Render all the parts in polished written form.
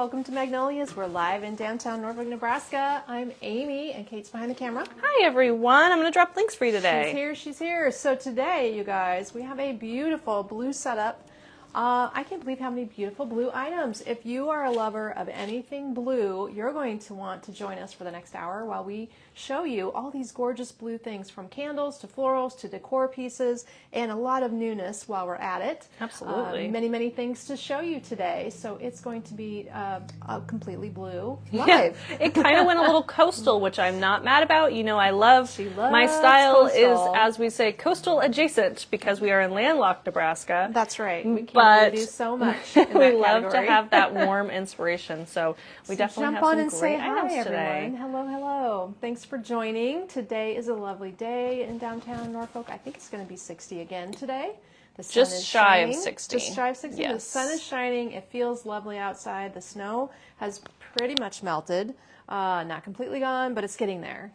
welcome to Magnolias. We're live in downtown Norfolk, Nebraska. I'm Amy, and Kate's behind the camera. Hi, everyone. I'm going to drop links for you today. She's here. So today, you guys, we have a beautiful blue setup. I can't believe how many beautiful blue items. If you are a lover of anything blue, you're going to want to join us for the next hour while we show you all these gorgeous blue things, from candles to florals to decor pieces, and a lot of newness while we're at it. Absolutely. Many things to show you today. So it's going to be completely blue live. Yeah, it kind of went a little coastal, which I'm not mad about. You know, I love. She loves my style coastal. is, as we say, coastal adjacent because we are in landlocked Nebraska. That's right. We can't really do so much in that we love category. to have that warm inspiration. So we definitely jump have on some and great say items hi, today. everyone. Hello. Thanks for joining. Today is a lovely day in downtown Norfolk. I think it's going to be 60 again today. The sun Just is shy of shining. 60. Just shy of 60. Yes. The sun is shining. It feels lovely outside. The snow has pretty much melted. Not completely gone, but it's getting there.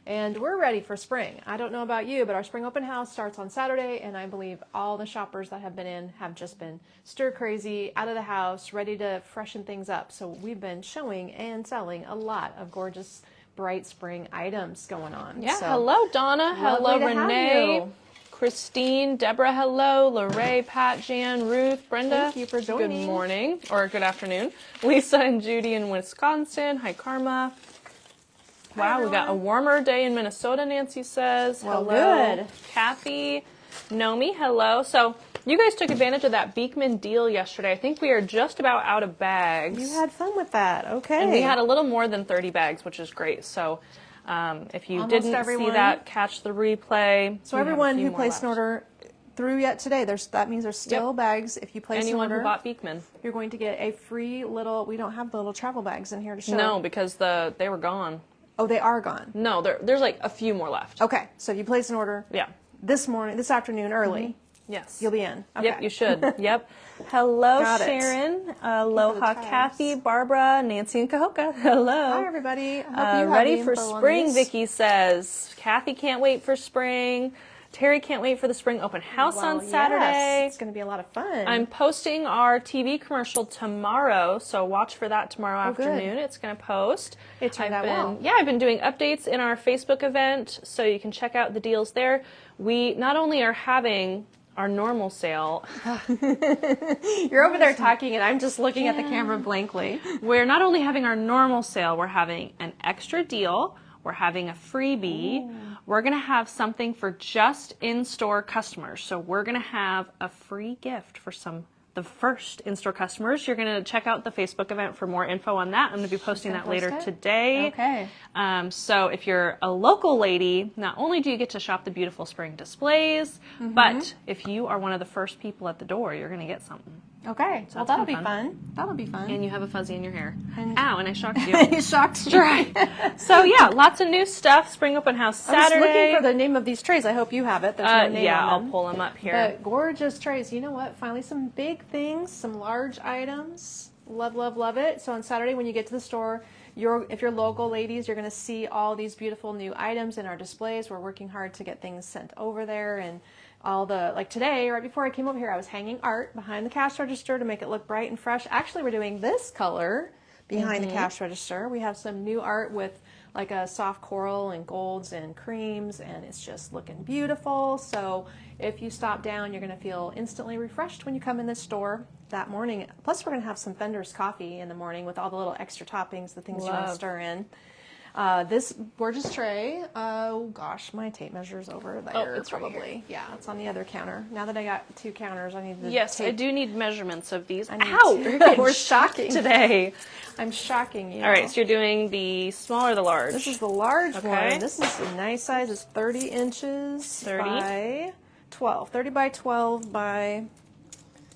And we're ready for spring. I don't know about you, but our spring open house starts on Saturday, and I believe all the shoppers that have been in have just been stir crazy, out of the house, ready to freshen things up. So we've been showing and selling a lot of gorgeous, bright spring items going on. Yeah, so, hello, Donna. Hello, lovely to have Renee. you. Christine, Deborah, hello, Lorraine, Pat, Jan, Ruth, Brenda. Thank you for joining. Good morning, or good afternoon. Lisa and Judy in Wisconsin. Hi, Karma. Wow, we got a warmer day in Minnesota, Nancy says. Well, hello. good. Kathy, Nomi, hello. So you guys took advantage of that Beekman deal yesterday. I think we are just about out of bags. You had fun with that. Okay. And we had a little more than 30 bags, which is great. So if you Almost didn't everyone. see that, catch the replay. So We have a everyone few who more placed an left. order through yet today, that means there's still bags. If you place Anyone an order, who bought Beekman. you're going to get a free little. We don't have the little travel bags in here to show. No, because they were gone. Oh, they are gone. No, there's like a few more left. Okay, so if you place an order Yeah. this afternoon, early, Yes. you'll be in. Okay. Yep, you should. Yep. Hello, Got it. Sharon. Aloha, tabs. Kathy, Barbara, Nancy, and Kahoka. Hello. Hi, everybody. I hope you have Ready the for info on spring, these. Vicky says. Kathy can't wait for spring. Terry can't wait for the spring open house on Saturday. Yes, it's going to be a lot of fun. I'm posting our TV commercial tomorrow, so watch for that tomorrow afternoon. good. It's going to post. It turned out well. Yeah, I've been doing updates in our Facebook event, so you can check out the deals there. We not only are having our normal sale, You're over there talking, and I'm just looking at the camera blankly. we're not only having our normal sale, we're having an extra deal. We're having a freebie. We're going to have something for just in-store customers. So we're going to have a free gift for the first in-store customers. You're going to check out the Facebook event for more info on that. I'm going to be posting that later today. Okay. So if you're a local lady, not only do you get to shop the beautiful spring displays, but if you are one of the first people at the door, you're going to get something. Okay. So Well, that's that'll be fun. fun. That'll be fun. And you have a fuzzy in your hair. And- Ow, and I shocked you. You shocked me. So yeah, lots of new stuff. Spring open house I was Saturday. looking for the name of these trays. I hope you have it. There's no name yeah, on I'll them. pull them up here. But gorgeous trays. You know what? Finally, some big things, some large items. Love it. So on Saturday, when you get to the store, if you're local, ladies, you're going to see all these beautiful new items in our displays. We're working hard to get things sent over there, and like today, right before I came over here, I was hanging art behind the cash register to make it look bright and fresh. Actually, we're doing this color behind the cash register. We have some new art with like a soft coral and golds and creams, and it's just looking beautiful. So if you stop down, you're going to feel instantly refreshed when you come in this store that morning. Plus, we're going to have some Fender's coffee in the morning with all the little extra toppings, the things you want to stir in. This gorgeous tray, oh gosh, my tape measure's over there. Oh, it's right probably. here. Yeah, it's on the other counter. Now that I got two counters, I need the Yes, tape. I do need measurements of these. I need Ow! to. You're getting We're shocked shocking. today. I'm shocking you. All right, so you're doing the small or the large? This is the large Okay. one. This is a nice size. It's 30 inches 30. by 12. 30 by 12 by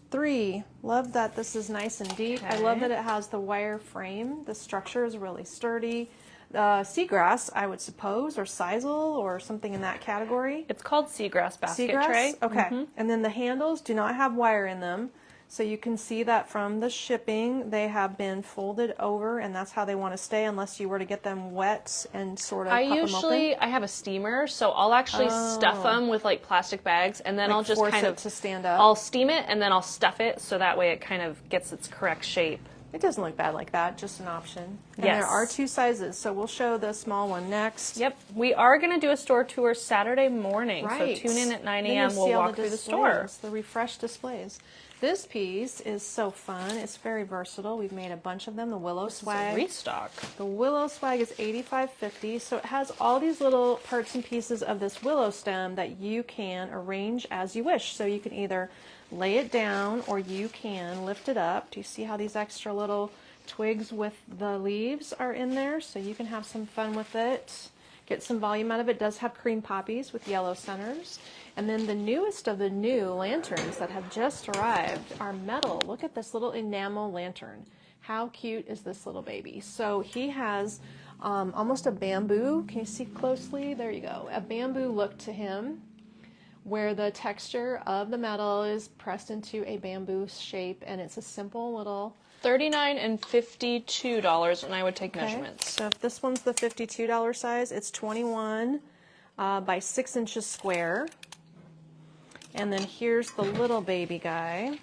3. Love that this is nice and deep. I love Okay. that it has the wire frame. The structure is really sturdy. Seagrass, I would suppose, or sisal, or something in that category. It's called seagrass basket Seagrass? tray. Okay. And then the handles do not have wire in them. So you can see that from the shipping, they have been folded over, and that's how they want to stay unless you were to get them wet and sort of pop them open. I have a steamer, so I'll actually stuff them with like plastic bags, and then Like I'll just force kind it of to stand up. I'll steam it, and then I'll stuff it so that way it kind of gets its correct shape. It doesn't look bad like that, just an option. And Yes. there are 2 sizes, so we'll show the small one next. Yep, we are going to do a store tour Saturday morning, Right. so tune in at 9 Then you'll a.m. We'll see all walk through the store. displays, the refreshed displays. This piece is so fun. It's very versatile. We've made a bunch of them. The Willow Swag. Restock. The Willow Swag is $85.50, so it has all these little parts and pieces of this willow stem that you can arrange as you wish. So you can either lay it down or you can lift it up. Do you see how these extra little twigs with the leaves are in there? So you can have some fun with it. Get some volume out of it. It does have cream poppies with yellow centers. And then the newest of the new lanterns that have just arrived are metal. Look at this little enamel lantern. How cute is this little baby? So he has almost a bamboo. Can you see closely? There you go. A bamboo look to him, where the texture of the metal is pressed into a bamboo shape, and it's a simple little... $39 and $52, and I would take measurements. So if this one's the $52 size, it's 21 by 6 inches square. And then here's the little baby guy.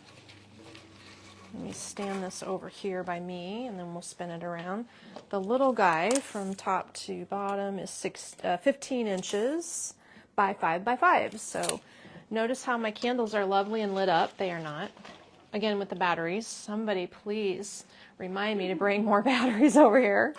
Let me stand this over here by me, and then we'll spin it around. The little guy from top to bottom is 15 inches by 5 by 5. So notice how my candles are lovely and lit up. They are not. Again, with the batteries. Somebody please remind me to bring more batteries over here.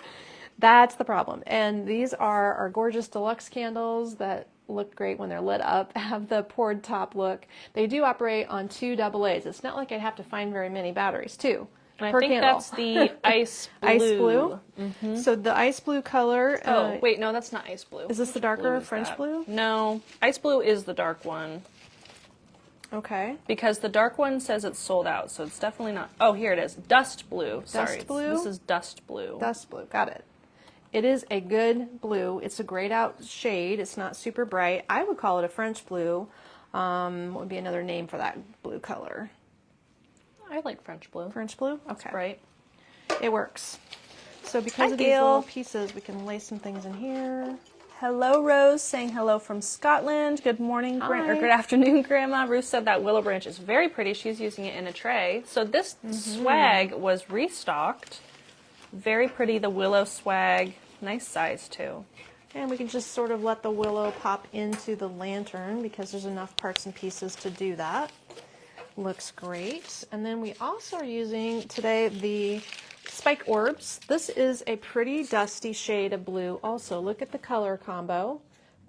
That's the problem. And these are our gorgeous deluxe candles that look great when they're lit up, have the poured top look. They do operate on 2 AA's. It's not like I'd have to find very many batteries, too. And I per think candle. that's the ice blue. Ice blue? Mm-hmm. So the ice blue color... Oh, wait, no, that's not ice blue. Is this the darker French blue? No, ice blue is the dark one. Okay. Because the dark one says it's sold out, so it's definitely not... Oh, here it is. Dust blue. Sorry. Dust blue? This is dust blue. Dust blue. Got it. It is a good blue. It's a grayed out shade. It's not super bright. I would call it a French blue. What would be another name for that blue color? I like French blue. French blue? Okay. Right. It works. So because Hi, of these Gail. little pieces, we can lay some things in here. Hello, Rose, saying hello from Scotland. Good morning, or Hi. good afternoon, Grandma. Ruth said that willow branch is very pretty. She's using it in a tray. So this swag was restocked. Very pretty, the willow swag. Nice size, too. And we can just sort of let the willow pop into the lantern because there's enough parts and pieces to do that. Looks great. And then we also are using today the spike orbs. This is a pretty dusty shade of blue. Also, look at the color combo.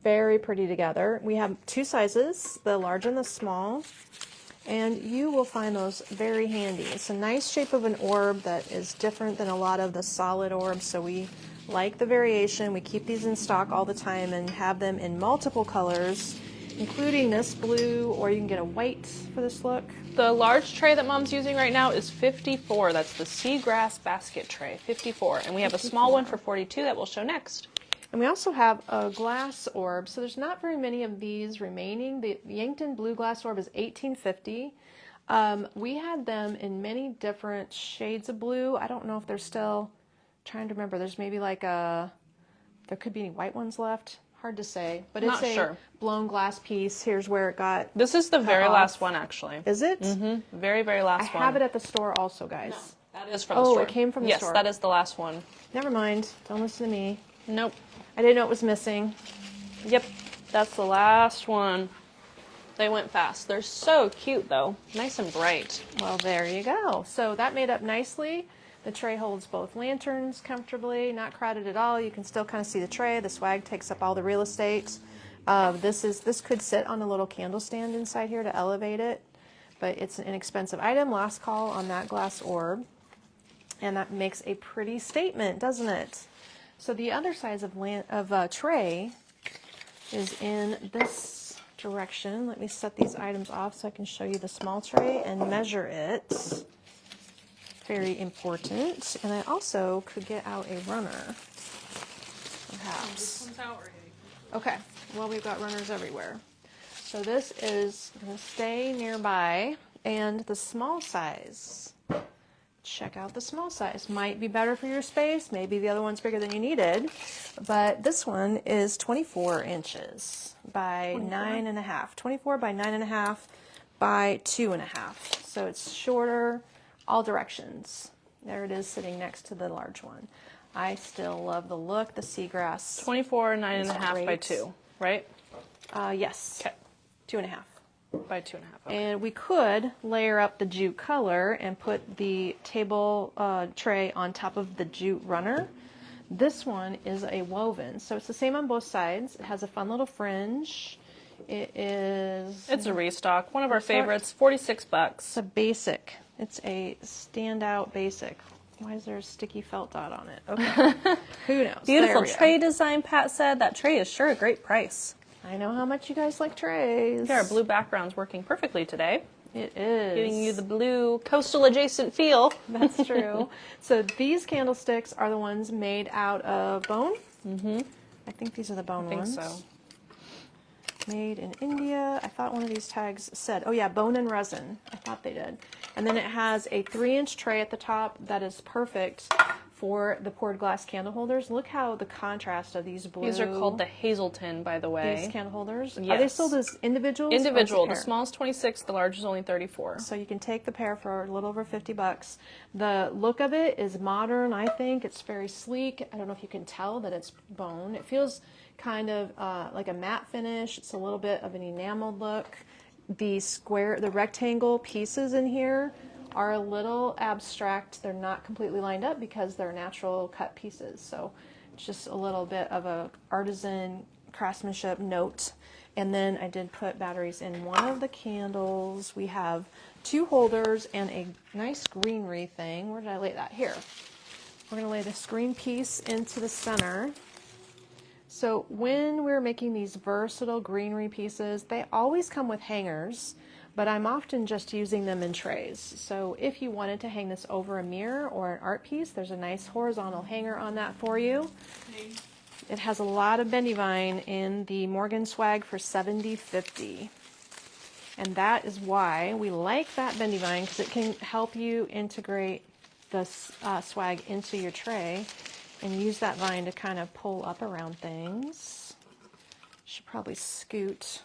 Very pretty together. We have 2 sizes, the large and the small. And you will find those very handy. It's a nice shape of an orb that is different than a lot of the solid orbs, so we like the variation. We keep these in stock all the time and have them in multiple colors, including this blue, or you can get a white for this look. The large tray that Mom's using right now is 54. That's the seagrass basket tray, 54. And we have a small one for 42 that we'll show next. And we also have a glass orb, so there's not very many of these remaining. The Yankton Blue Glass Orb is $18.50. We had them in many different shades of blue. I don't know if they're still, trying to remember, there's maybe like there could be any white ones left. Hard to say, but it's a blown glass piece. Here's where it got This is the very off. last one, actually. Is it? Mm-hmm. Very, very last one. I have it at the store also, guys. No, that is from the store. Oh, it came from the store. Yes, that is the last one. Never mind. Don't listen to me. Nope. I didn't know it was missing. Yep, that's the last one. They went fast. They're so cute, though. Nice and bright. Well, there you go. So that made up nicely. The tray holds both lanterns comfortably, not crowded at all. You can still kind of see the tray. The swag takes up all the real estate. This could sit on a little candle stand inside here to elevate it, but it's an inexpensive item. Last call on that glass orb, and that makes a pretty statement, doesn't it? So the other size of tray is in this direction. Let me set these items off so I can show you the small tray and measure it. Very important. And I also could get out a runner, perhaps. This one's out already. Okay, well, we've got runners everywhere. So this is going to stay nearby, and the small size. Check out the small size. Might be better for your space. Maybe the other one's bigger than you needed, but this one is 24 inches by 9.5. 24 by 9.5 by 2.5. So it's shorter, all directions. There it is sitting next to the large one. I still love the look. The seagrass. 24, 9.5 by great. 2, right? Yes. Okay. 2.5. By 2.5. Okay. And we could layer up the jute color and put the table tray on top of the jute runner. This one is a woven, so it's the same on both sides. It has a fun little fringe. It's a restock. One of our Restock? favorites, 46 bucks. It's a basic. It's a standout basic. Why is there a sticky felt dot on it? Okay. Who knows? Beautiful There we tray design, Pat said. That tray is sure a great price. go. I know how much you guys like trays. Yeah, our blue background's working perfectly today. It is. Giving you the blue coastal adjacent feel. That's true. So these candlesticks are the ones made out of bone. Mm-hmm. I think these are the bone ones. I think so. Made in India. I thought one of these tags said, oh yeah, bone and resin. I thought they did. And then it has a 3-inch tray at the top that is perfect for the poured glass candle holders. Look how the contrast of these blue. These are called the Hazelton, by the way. These candle holders. Yes. Are they sold as individuals? Individual. Or The as a pair? small is 26, the large is only 34. So you can take the pair for a little over 50 bucks. The look of it is modern, I think. It's very sleek. I don't know if you can tell that it's bone. It feels kind of like a matte finish. It's a little bit of an enameled look. The rectangle pieces in here are a little abstract. They're not completely lined up because they're natural cut pieces. So it's just a little bit of a artisan craftsmanship note. And then I did put batteries in one of the candles. We have 2 holders and a nice greenery thing. Where did I lay that? Here. We're going to lay this green piece into the center. So when we're making these versatile greenery pieces, they always come with hangers, but I'm often just using them in trays. So if you wanted to hang this over a mirror or an art piece, there's a nice horizontal hanger on that for you. It has a lot of bendy vine in the Morgan swag for $70.50. And that is why we like that bendy vine, because it can help you integrate the swag into your tray and use that vine to kind of pull up around things. Should probably scoot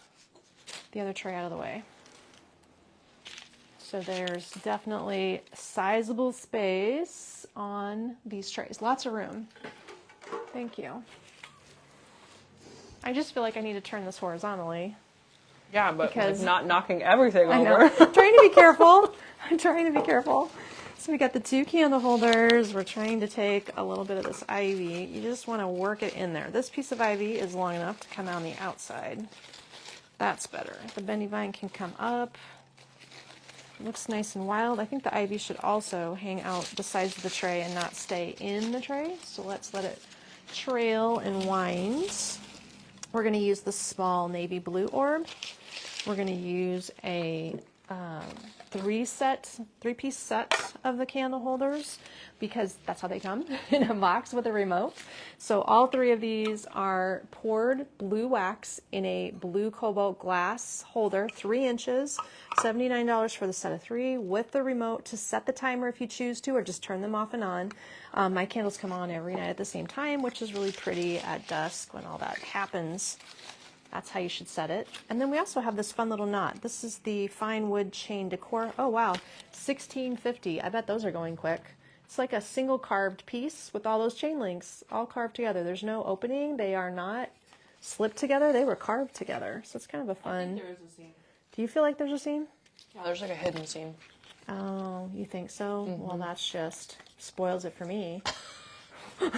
the other tray out of the way. So there's definitely sizable space on these trays. Lots of room. Thank you. I just feel like I need to turn this horizontally. Yeah, but Because- not knocking everything I over. know. I'm trying to be careful. I'm trying to be careful. So we got the 2 candle holders. We're trying to take a little bit of this ivy. You just want to work it in there. This piece of ivy is long enough to come out on the outside. That's better. The bendy vine can come up. It looks nice and wild. I think the ivy should also hang out the sides of the tray and not stay in the tray. So let's let it trail and wind. We're going to use the small navy blue orb. We're going to use a 3-piece set of the candle holders because that's how they come in a box with a remote. So all 3 of these are poured blue wax in a blue cobalt glass holder, 3 inches, $79 for the set of 3 with the remote to set the timer if you choose to, or just turn them off and on. My candles come on every night at the same time, which is really pretty at dusk when all that happens. That's how you should set it. And then we also have this fun little knot. This is the fine wood chain decor. Oh wow, $16.50. I bet those are going quick. It's like a single carved piece with all those chain links all carved together. There's no opening. They are not slipped together. They were carved together. So it's kind of a fun. I think there is a seam. Do you feel like there's a seam? Yeah, there's like a hidden seam. Oh, you think so? Well, that's just spoils it for me.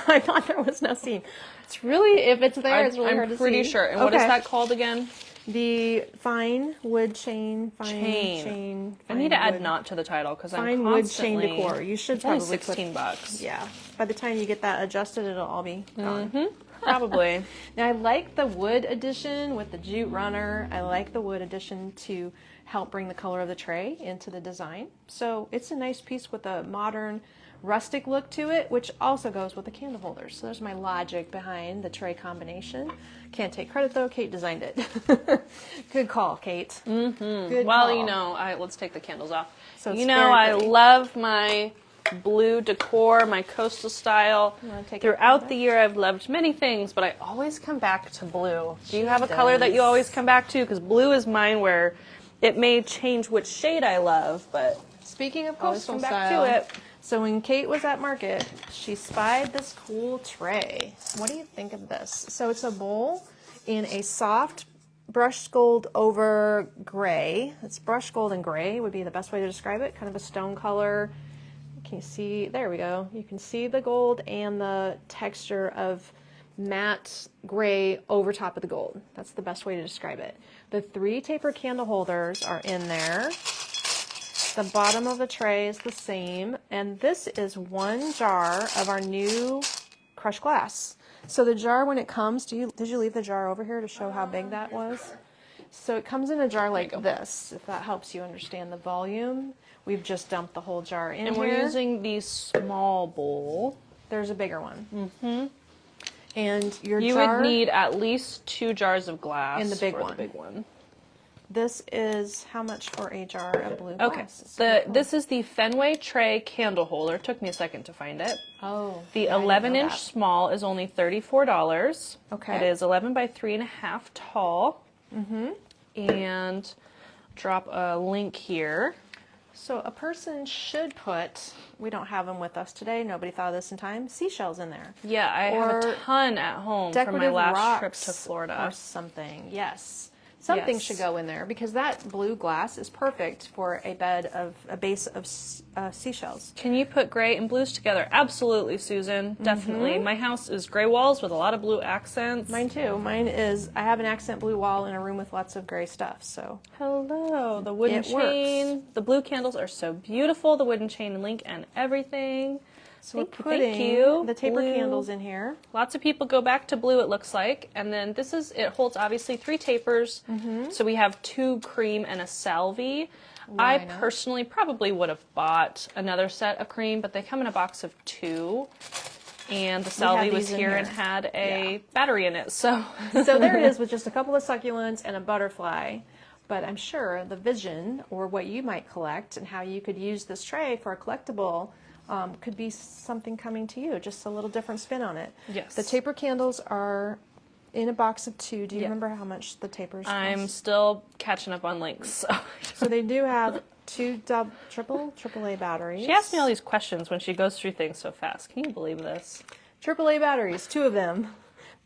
I thought there was no seam. It's really, if it's there, it's really hard to see. I'm pretty sure. And what is that called again? The fine wood chain. I Fine need to add wood. knot to the title because I'm Fine wood constantly. chain decor. You should It's only probably $16. Yeah. By the time you get that adjusted, it'll all be gone. Probably. Now I like the wood addition with the jute runner. I like the wood addition to help bring the color of the tray into the design. So it's a nice piece with a modern rustic look to it, which also goes with the candle holders. So there's my logic behind the tray combination. Can't take credit though, Kate designed it. Good call, Kate. Good Well, call. you know, let's take the candles off. So you know, I pretty. love my blue decor, my coastal style. wanna take it Throughout back? the year, I've loved many things, but I always come back to blue. Do you have a color that you always come back to? Because blue is mine where it may change which shade I love, but Speaking of Always coastal come back style, to it. so when Kate was at market, she spied this cool tray. What do you think of this? So it's a bowl in a soft brushed gold over gray. It's brushed gold and gray would be the best way to describe it. Kind of a stone color. Can you see? There we go. You can see the gold and the texture of matte gray over top of the gold. That's the best way to describe it. The 3 taper candle holders are in there. The bottom of the tray is the same, and this is 1 jar of our new crushed glass. So the jar, when it comes, did you leave the jar over here to show how big that was? So it comes in a jar like this, if that helps you understand the volume. We've just dumped the whole jar in And here. we're using the small bowl. There's a bigger one. Mm-hmm. And your You jar, would need at least 2 jars of glass in the big for one. the big one. this is how much for a jar of blue Okay, glass? this is the Fenway tray candle holder. It took me a second to find it. Oh. The yeah, I didn't know 11-inch that. small is only $34. Okay. It is 11 by 3.5 tall. Mm-hmm. And drop a link here. So a person should put, we don't have them with us today, nobody thought of this in time, seashells in there. Yeah, I have Or a ton at home from my Decorative last trip rocks to Florida. or something, yes. Something Yes. should go in there because that blue glass is perfect for a base of seashells. Can you put gray and blues together? Absolutely, Susan. Definitely. Mm-hmm. My house is gray walls with a lot of blue accents. Mine too. Mine is, I have an accent blue wall in a room with lots of gray stuff, so. Hello. The wooden It chain. works. The blue candles are so beautiful. The wooden chain link and everything. So we're Thank you, putting thank you. the taper Blue. candles in here. Lots of people go back to blue, it looks like. And then it holds obviously 3 tapers. Mm-hmm. So we have 2 cream and a salvie. I Why not? personally probably would have bought another set of cream, but they come in a box of 2. And the salvie was these in here and here. had a battery in it. So So there it is with just a couple of succulents and a butterfly. But I'm sure the vision or what you might collect and how you could use this tray for a collectible could be something coming to you, just a little different spin on it. Yes. The taper candles are in a box of 2. Do you Yeah. remember how much the tapers cost? I'm still catching up on links. So. So they do have 2 AAA batteries. She asks me all these questions when she goes through things so fast. Can you believe this? AAA batteries, 2 of them.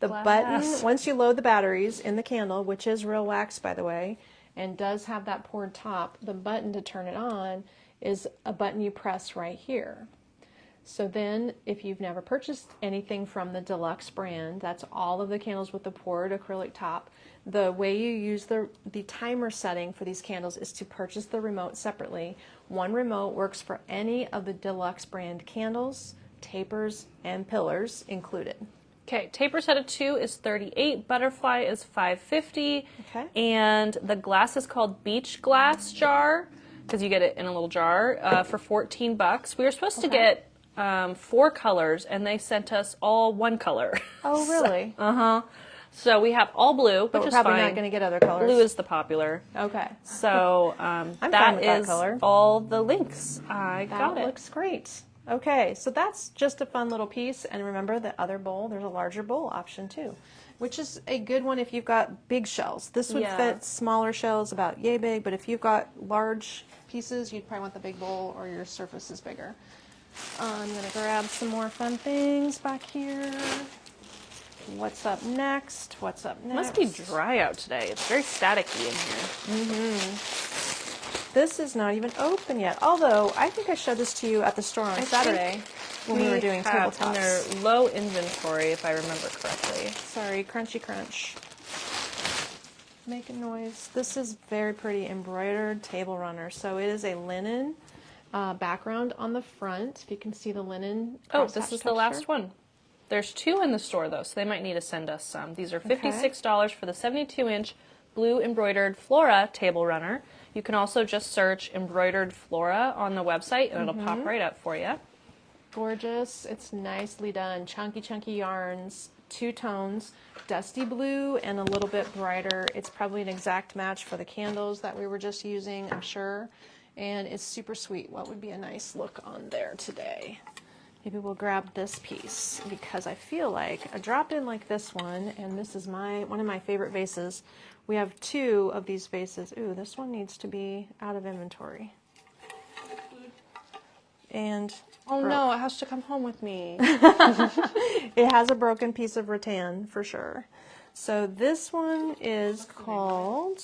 The Glass. button, once you load the batteries in the candle, which is real wax, by the way, and does have that poured top, the button to turn it on is a button you press right here. So then, if you've never purchased anything from the Deluxe brand, that's all of the candles with the poured acrylic top. The way you use the timer setting for these candles is to purchase the remote separately. One remote works for any of the Deluxe brand candles, tapers, and pillars included. Okay, taper set of 2 is $38. Butterfly is $5.50. Okay. And the glass is called Beach Glass Jar because you get it in a little jar for $14. We were supposed to get 4 colors, and they sent us all 1 color. Oh, really? So we have all blue, But which we're is probably fine. not going to get other colors. Blue is the popular. Okay. So fine that with that is color. all the links. I That got it. looks great. Okay, so that's just a fun little piece. And remember the other bowl, there's a larger bowl option too, which is a good one if you've got big shells. This would Yeah. fit smaller shells about yay big, but if you've got large pieces, you'd probably want the big bowl or your surface is bigger. I'm going to grab some more fun things back here. What's up next? What's up next? Must be dry out today. It's very staticky in here. This is not even open yet. Although I think I showed this to you at the store on Saturday when we were doing have, and tabletops. they're low inventory, if I remember correctly. Sorry, crunchy crunch. Making noise. This is very pretty embroidered table runner. So it is a linen background on the front. If you can see the linen. Oh, this crosshatch is the last texture. one. There's 2 in the store, though, so they might need to send us some. These are $56 for the 72-inch blue embroidered Flora table runner. You can also just search embroidered Flora on the website, and it'll pop right up for you. Gorgeous. It's nicely done. Chunky yarns, 2 tones, dusty blue and a little bit brighter. It's probably an exact match for the candles that we were just using, I'm sure. And it's super sweet. What would be a nice look on there today? Maybe we'll grab this piece because I feel like I dropped in like this one, and this is one of my favorite vases. We have 2 of these vases. Ooh, this one needs to be out of inventory. and Oh no, it has to come home with me. it has a broken piece of rattan for sure. So this one is called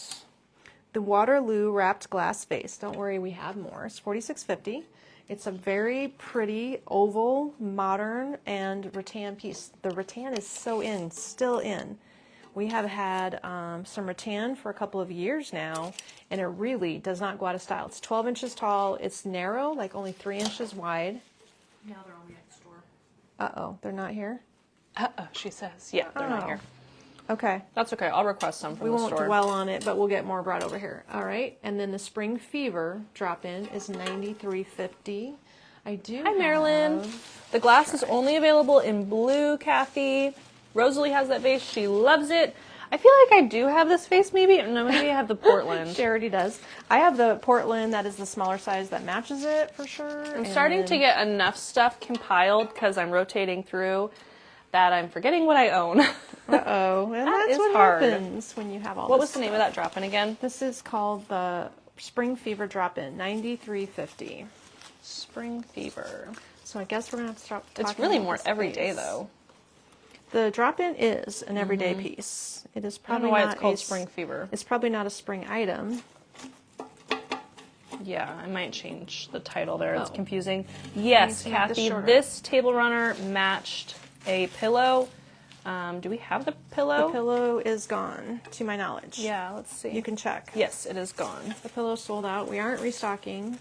the Waterloo Wrapped Glass Vase. Don't worry, we have more. It's $46.50. It's a very pretty oval, modern, and rattan piece. The rattan is still in. We have had some rattan for a couple of years now, and it really does not go out of style. It's 12 inches tall. It's narrow, like only 3 inches wide. Now they're only at the store. Uh-oh, they're not here? Uh-oh, she says. Yeah, they're not here. Okay. That's okay. I'll request some from We the won't store. dwell on it, but we'll get more brought over here. All right. And then the Spring Fever drop-in is $93.50. I do Hi, Marilyn. The glass is only available in blue, Kathy. Rosalie has that vase. She loves it. I feel like I do have this vase, maybe. No, maybe I have the Portland. Charity does. I have the Portland that is the smaller size that matches it for sure. I'm starting to get enough stuff compiled because I'm rotating through that I'm forgetting what I own. Uh-oh. And that's is what hard. happens when you have all What this was the name of stuff. that drop-in again? This is called the Spring Fever drop-in, $93.50. Spring Fever. So I guess we're going to have to stop It's talking really about more this everyday, vase. though. The drop-in is an everyday piece. It is I don't probably know why not it's called a Spring Fever. It's probably not a spring item. Yeah, I might change the title there. It's Oh. confusing. Yes, to make this Kathy, shorter. this table runner matched a pillow. Do we have the pillow? The pillow is gone, to my knowledge. Yeah, let's see. You can check. Yes, it is gone. The pillow's sold out. We aren't restocking.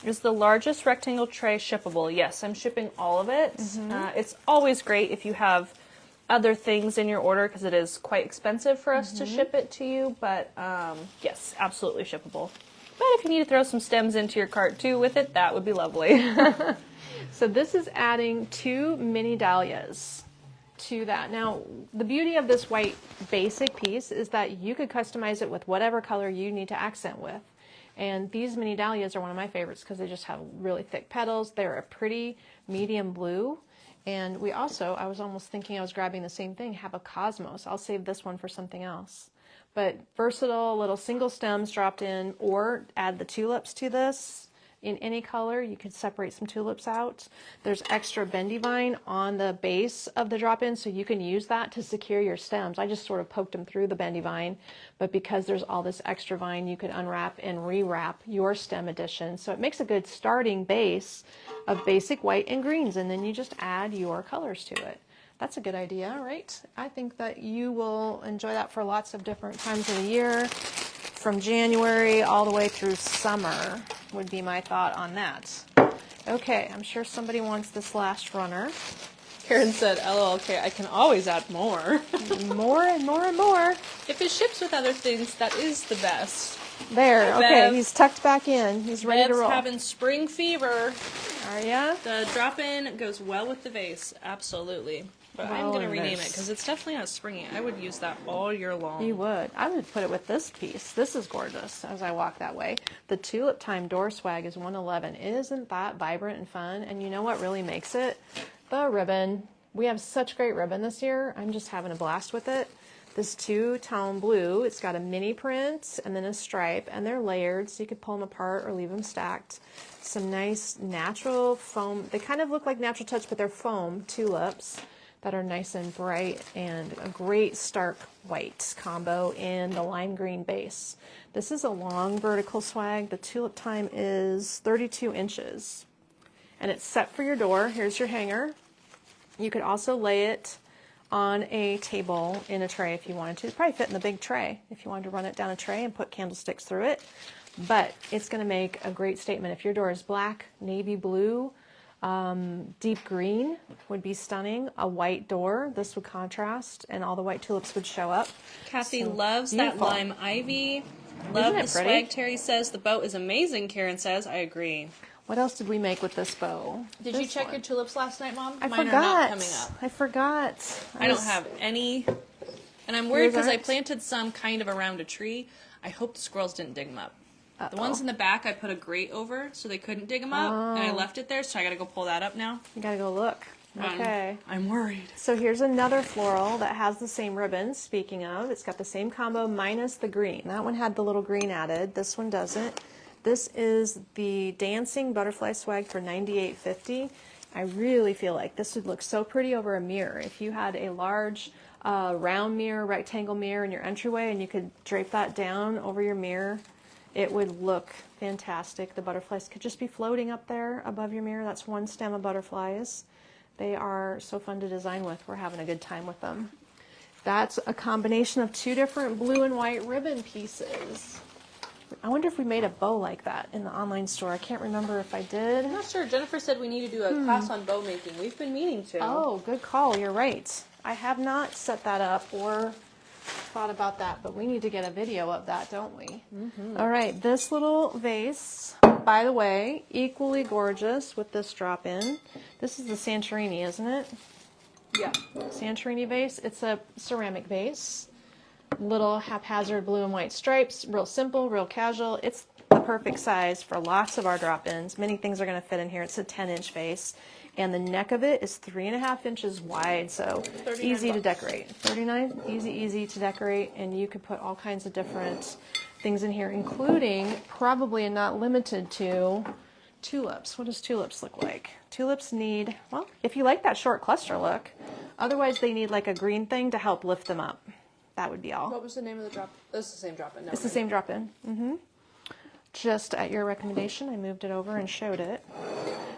Is the largest rectangle tray shippable? Yes, I'm shipping all of it. It's always great if you have other things in your order because it is quite expensive for us to ship it to you, but yes, absolutely shippable. But if you need to throw some stems into your cart too with it, that would be lovely. So this is adding 2 mini dahlias to that. Now, the beauty of this white basic piece is that you could customize it with whatever color you need to accent with. And these mini dahlias are one of my favorites because they just have really thick petals. They're a pretty medium blue. And we also, I was almost thinking I was grabbing the same thing, have a cosmos. I'll save this one for something else. But versatile little single stems dropped in, or add the tulips to this in any color. You could separate some tulips out. There's extra bendy vine on the base of the drop-in, so you can use that to secure your stems. I just sort of poked them through the bendy vine, but because there's all this extra vine, you could unwrap and rewrap your stem addition. So it makes a good starting base of basic white and greens, and then you just add your colors to it. That's a good idea, right? I think that you will enjoy that for lots of different times of the year. From January all the way through summer would be my thought on that. Okay, I'm sure somebody wants this last runner. Karen said, LOL, okay, I can always add more. More and more and more. If it ships with other things, that is the best. There, okay, Bev- he's tucked back in. He's ready to Bev's roll. having spring fever. Are ya? The drop-in goes well with the vase, absolutely. But I'm Well, going to and rename it there's- because it's definitely not springy. I would use that all year long. You would. I would put it with this piece. This is gorgeous as I walk that way. The Tulip Time door swag is $111. Isn't that vibrant and fun? And you know what really makes it? The ribbon. We have such great ribbon this year. I'm just having a blast with it. This two-tone blue, it's got a mini print and then a stripe, and they're layered, so you could pull them apart or leave them stacked. Some nice natural foam. They kind of look like Natural Touch, but they're foam tulips that are nice and bright, and a great stark white combo in the lime green base. This is a long vertical swag. The Tulip Time is 32 inches, and it's set for your door. Here's your hanger. You could also lay it on a table in a tray if you wanted to. It'd probably fit in the big tray if you wanted to run it down a tray and put candlesticks through it. But it's going to make a great statement. If your door is black, navy blue, deep green would be stunning. A white door, this would contrast, and all the white tulips would show up. Kathy So loves beautiful. that lime ivy. Love Isn't the it pretty? swag. Terry says the boat is amazing. Karen says, I agree. What else did we make with this bow? Did you This check one. your tulips last night, Mom? I Mine forgot. are not coming up. I forgot. I don't have any. And I'm worried because I aren't? planted some kind of around a tree. I hope the squirrels didn't dig them up. Uh-oh. The ones in the back I put a grate over so they couldn't dig them up. And I left it there, so I got to go pull that up now. You gotta go look. Okay. I'm worried. So here's another floral that has the same ribbons, speaking of. It's got the same combo minus the green. That one had the little green added. This one doesn't. This is the dancing butterfly swag for $98.50. I really feel like this would look so pretty over a mirror. If you had a large round mirror, rectangle mirror in your entryway, and you could drape that down over your mirror, it would look fantastic. The butterflies could just be floating up there above your mirror. That's one stem of butterflies. They are so fun to design with. We're having a good time with them. That's a combination of two different blue and white ribbon pieces. I wonder if we made a bow like that in the online store. I can't remember if I did. I'm not sure. Jennifer said we need to do a class on bow making. We've been meaning to. Oh, good call. You're right. I have not set that up or thought about that, but we need to get a video of that, don't we? All right, this little vase, by the way, equally gorgeous with this drop-in. This is the Santorini, isn't it? Yeah. Santorini vase. It's a ceramic vase. Little haphazard blue and white stripes, real simple, real casual. It's the perfect size for lots of our drop-ins. Many things are going to fit in here. It's a 10-inch vase, and the neck of it is 3.5 inches wide, so easy to decorate. 39, easy to decorate, and you could put all kinds of different things in here, including probably and not limited to tulips. What does tulips look like? Tulips need, well, if you like that short cluster look, otherwise they need like a green thing to help lift them up. That would be all. What was the name of the drop? This is the same drop-in. It's the same drop-in. Just at your recommendation, I moved it over and showed it.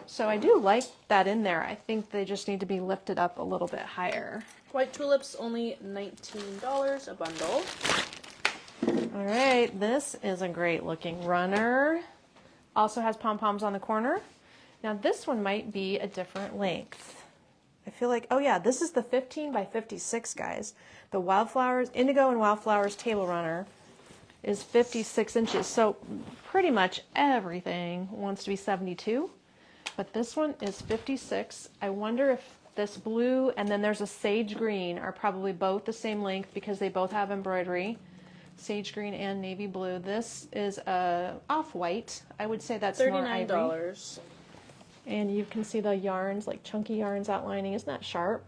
So I do like that in there. I think they just need to be lifted up a little bit higher. White tulips, only $19 a bundle. All right, this is a great looking runner. Also has pom-poms on the corner. Now this one might be a different length. I feel like, oh yeah, this is the 15 by 56, guys. The Wildflowers, Indigo and Wildflowers table runner is 56 inches. So pretty much everything wants to be 72, but this one is 56. I wonder if this blue and then there's a sage green are probably both the same length because they both have embroidery. Sage green and navy blue. This is off-white. I would say that's more ivory. $39. And you can see the yarns, like chunky yarns outlining. Isn't that sharp?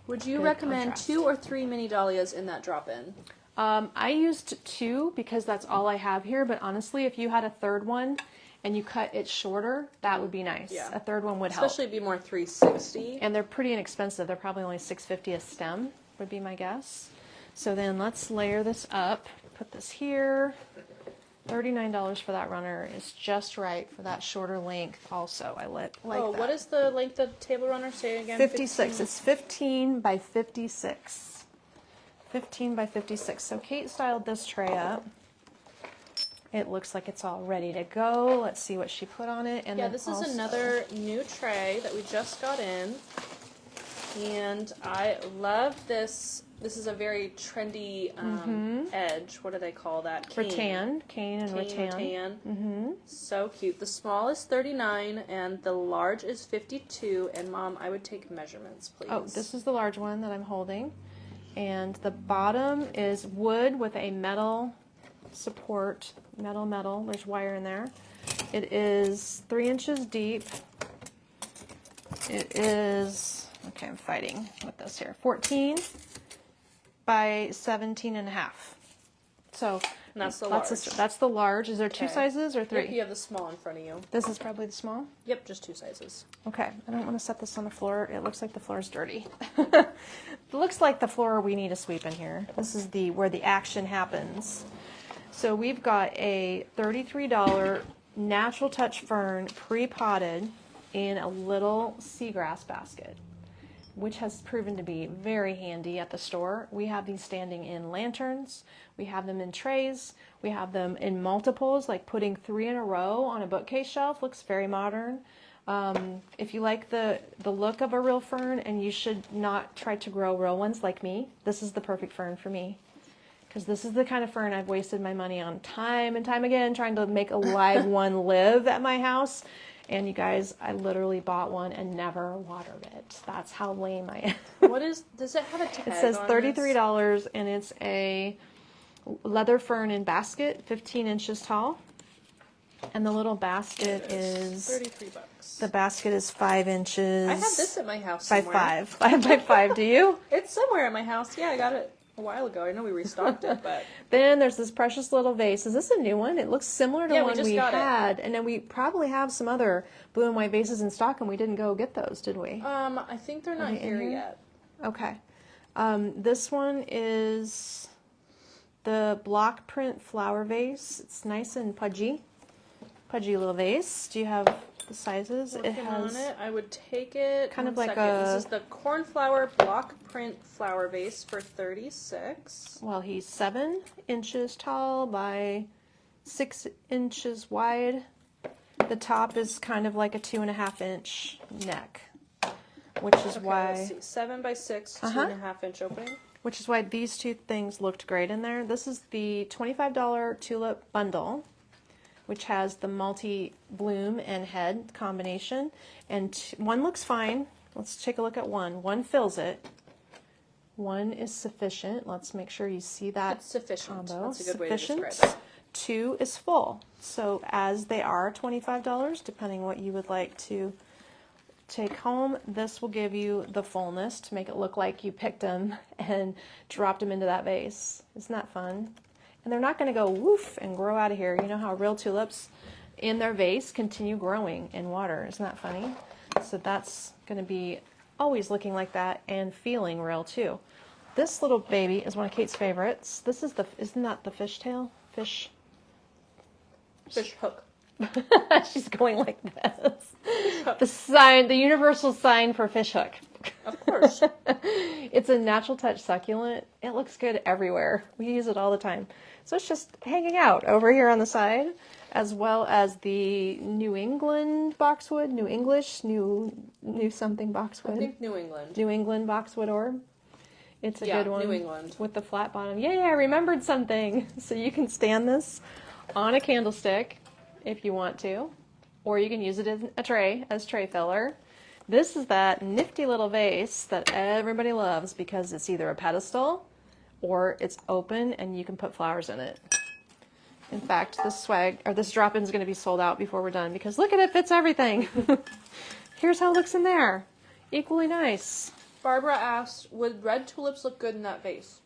Would you Good recommend contrast. 2 or 3 mini dahlias in that drop-in? I used 2 because that's all I have here, but honestly, if you had a third one and you cut it shorter, that would be nice. Yeah. A third one would help. Especially be more 360. And they're pretty inexpensive. They're probably only $6.50 a stem, would be my guess. So then let's layer this up. Put this here. $39 for that runner is just right for that shorter length also. I like that. What is the length of the table runner? Say it again. 56. 15. It's 15 by 56. 15 by 56. So Kate styled this tray up. It looks like it's all ready to go. Let's see what she put on it. And Yeah, then this also, is another new tray that we just got in. And I love this. This is a very trendy edge. What do they call that? rattan, cane and rattan. So cute. The small is $39 and the large is $52. And Mom, I would take measurements, please. Oh, this is the large one that I'm holding. And the bottom is wood with a metal support. Metal. There's wire in there. It is 3 inches deep. It is, okay, I'm fighting with this here. 14 by 17 and a half. So And that's the large. That's the large. Is there 2 Okay. sizes or 3? Yep, you have the small in front of you. This is probably the small? Yep, just 2 sizes. Okay, I don't want to set this on the floor. It looks like the floor is dirty. It looks like the floor we need to sweep in here. This is where the action happens. So we've got a $33 natural touch fern pre-potted in a little seagrass basket, which has proven to be very handy at the store. We have these standing in lanterns. We have them in trays. We have them in multiples, like putting 3 in a row on a bookcase shelf. Looks very modern. If you like the look of a real fern and you should not try to grow real ones like me, this is the perfect fern for me. Because this is the kind of fern I've wasted my money on time and time again, trying to make a live one live at my house. And you guys, I literally bought one and never watered it. That's how lame I am. Does it have a tag It says on $33 and it's a leather fern in basket, 15 inches tall. And the little basket is $33. The basket is 5 inches. I have this at my house by somewhere. 5. 5 by 5. Do you? It's somewhere at my house. Yeah, I got it a while ago. I know we restocked it, but Then there's this precious little vase. Is this a new one? It looks similar to Yeah, we one just we got it. had. And then we probably have some other blue and white vases in stock, and we didn't go get those, did we? I think they're not they in here here? yet. Okay. This one is the block print flower vase. It's nice and pudgy. Pudgy little vase. Do you have the sizes? Working on it. I would take it. kind of one like second. a- This is the cornflower block print flower vase for $36. Well, he's 7 inches tall by 6 inches wide. The top is kind of like a 2.5 inch neck, which is Okay, why let's see. 7 by 6, Uh-huh. 2.5 inch opening. these two things looked great in there. This is the $25 tulip bundle, which has the multi-bloom and head combination. And one looks fine. Let's take a look at one. One fills it. One is sufficient. Let's make sure you see that It's sufficient. combo. That's a good way to Sufficient. describe it. 2 is full. So as they are $25, depending what you would like to take home, this will give you the fullness to make it look like you picked them and dropped them into that vase. Isn't that fun? And they're not going to go woof and grow out of here. You know how real tulips in their vase continue growing in water. Isn't that funny? So that's going to be always looking like that and feeling real too. This little baby is one of Kate's favorites. This is isn't that the fishtail? Fish hook. She's going like this. The universal sign for fish hook. Of course. It's a natural touch succulent. It looks good everywhere. We use it all the time. So it's just hanging out over here on the side, as well as the New England boxwood, New English, new something boxwood. I think New England. New England boxwood orb. It's a good one. New England. With the flat bottom. Yay, I remembered something. So you can stand this on a candlestick if you want to, or you can use it in a tray as tray filler. This is that nifty little vase that everybody loves because it's either a pedestal or it's open and you can put flowers in it. In fact, this drop-in is going to be sold out before we're done because look at it, fits everything. Here's how it looks in there. Equally nice. Barbara asked, would red tulips look good in that vase?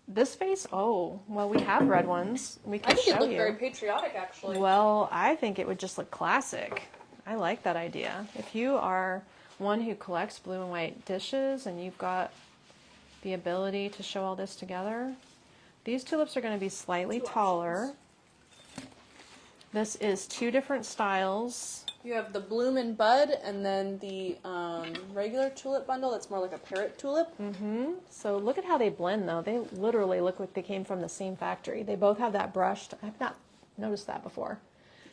This vase? Oh, well, we have red ones. We can I think show it looked you. very patriotic, actually. Well, I think it would just look classic. I like that idea. If you are one who collects blue and white dishes and you've got the ability to show all this together, these tulips are going to be slightly taller. This is 2 different styles. You have the bloom and bud, and then the regular tulip bundle that's more like a parrot tulip. So look at how they blend, though. They literally look like they came from the same factory. They both have that brushed. I've not noticed that before.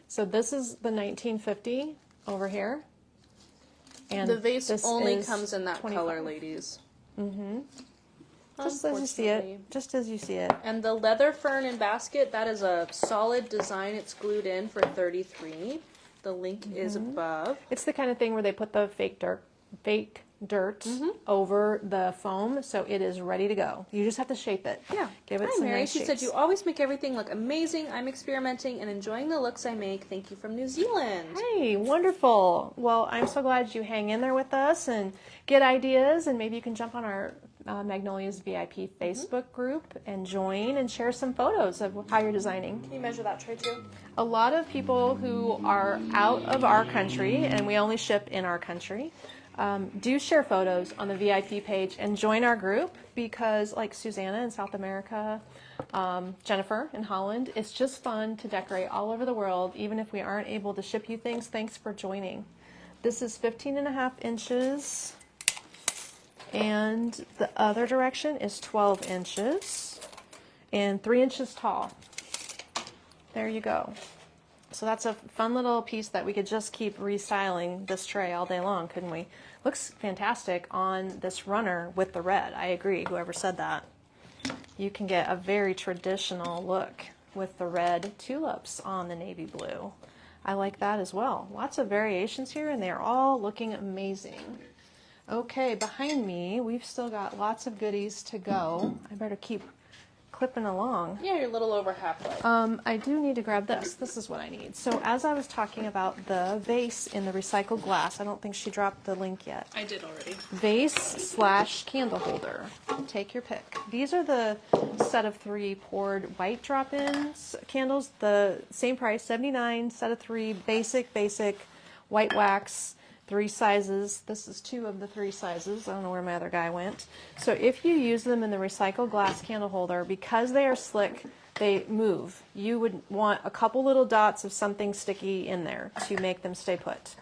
So this is the 1950 over here. And The vase this only is comes in that 25. color, ladies. Just as you see it. Just as you see it. And the leather fern and basket, that is a solid design. It's glued in for $33. The link is above. It's the kind of thing where they put the fake dirt over the foam, so it is ready to go. You just have to shape it. Yeah. Give it Hi, some Mary. nice She said, shapes. you always make everything look amazing. I'm experimenting and enjoying the looks I make. Thank you from New Zealand. Hey, wonderful. Well, I'm so glad you hang in there with us and get ideas, and maybe you can jump on our Magnolias VIP Facebook group and join and share some photos of how you're designing. Can you measure that tray too? A lot of people who are out of our country, and we only ship in our country, do share photos on the VIP page and join our group because, like Susanna in South America, Jennifer in Holland, it's just fun to decorate all over the world, even if we aren't able to ship you things. Thanks for joining. This is 15.5 inches, and the other direction is 12 inches and 3 inches tall. There you go. So that's a fun little piece that we could just keep restyling this tray all day long, couldn't we? Looks fantastic on this runner with the red. I agree, whoever said that. You can get a very traditional look with the red tulips on the navy blue. I like that as well. Lots of variations here, and they're all looking amazing. Okay, behind me, we've still got lots of goodies to go. I better keep clipping along. Yeah, you're a little over halfway. I do need to grab this. This is what I need. So as I was talking about the vase in the recycled glass, I don't think she dropped the link yet. I did already. Vase/candle holder. Take your pick. These are the set of 3 poured white drop-ins candles. The same price, $79, set of 3, basic, white wax, 3 sizes. This is 2 of the 3 sizes. I don't know where my other guy went. So if you use them in the recycled glass candle holder, because they are slick, they move. You would want a couple little dots of something sticky in there to make them stay put.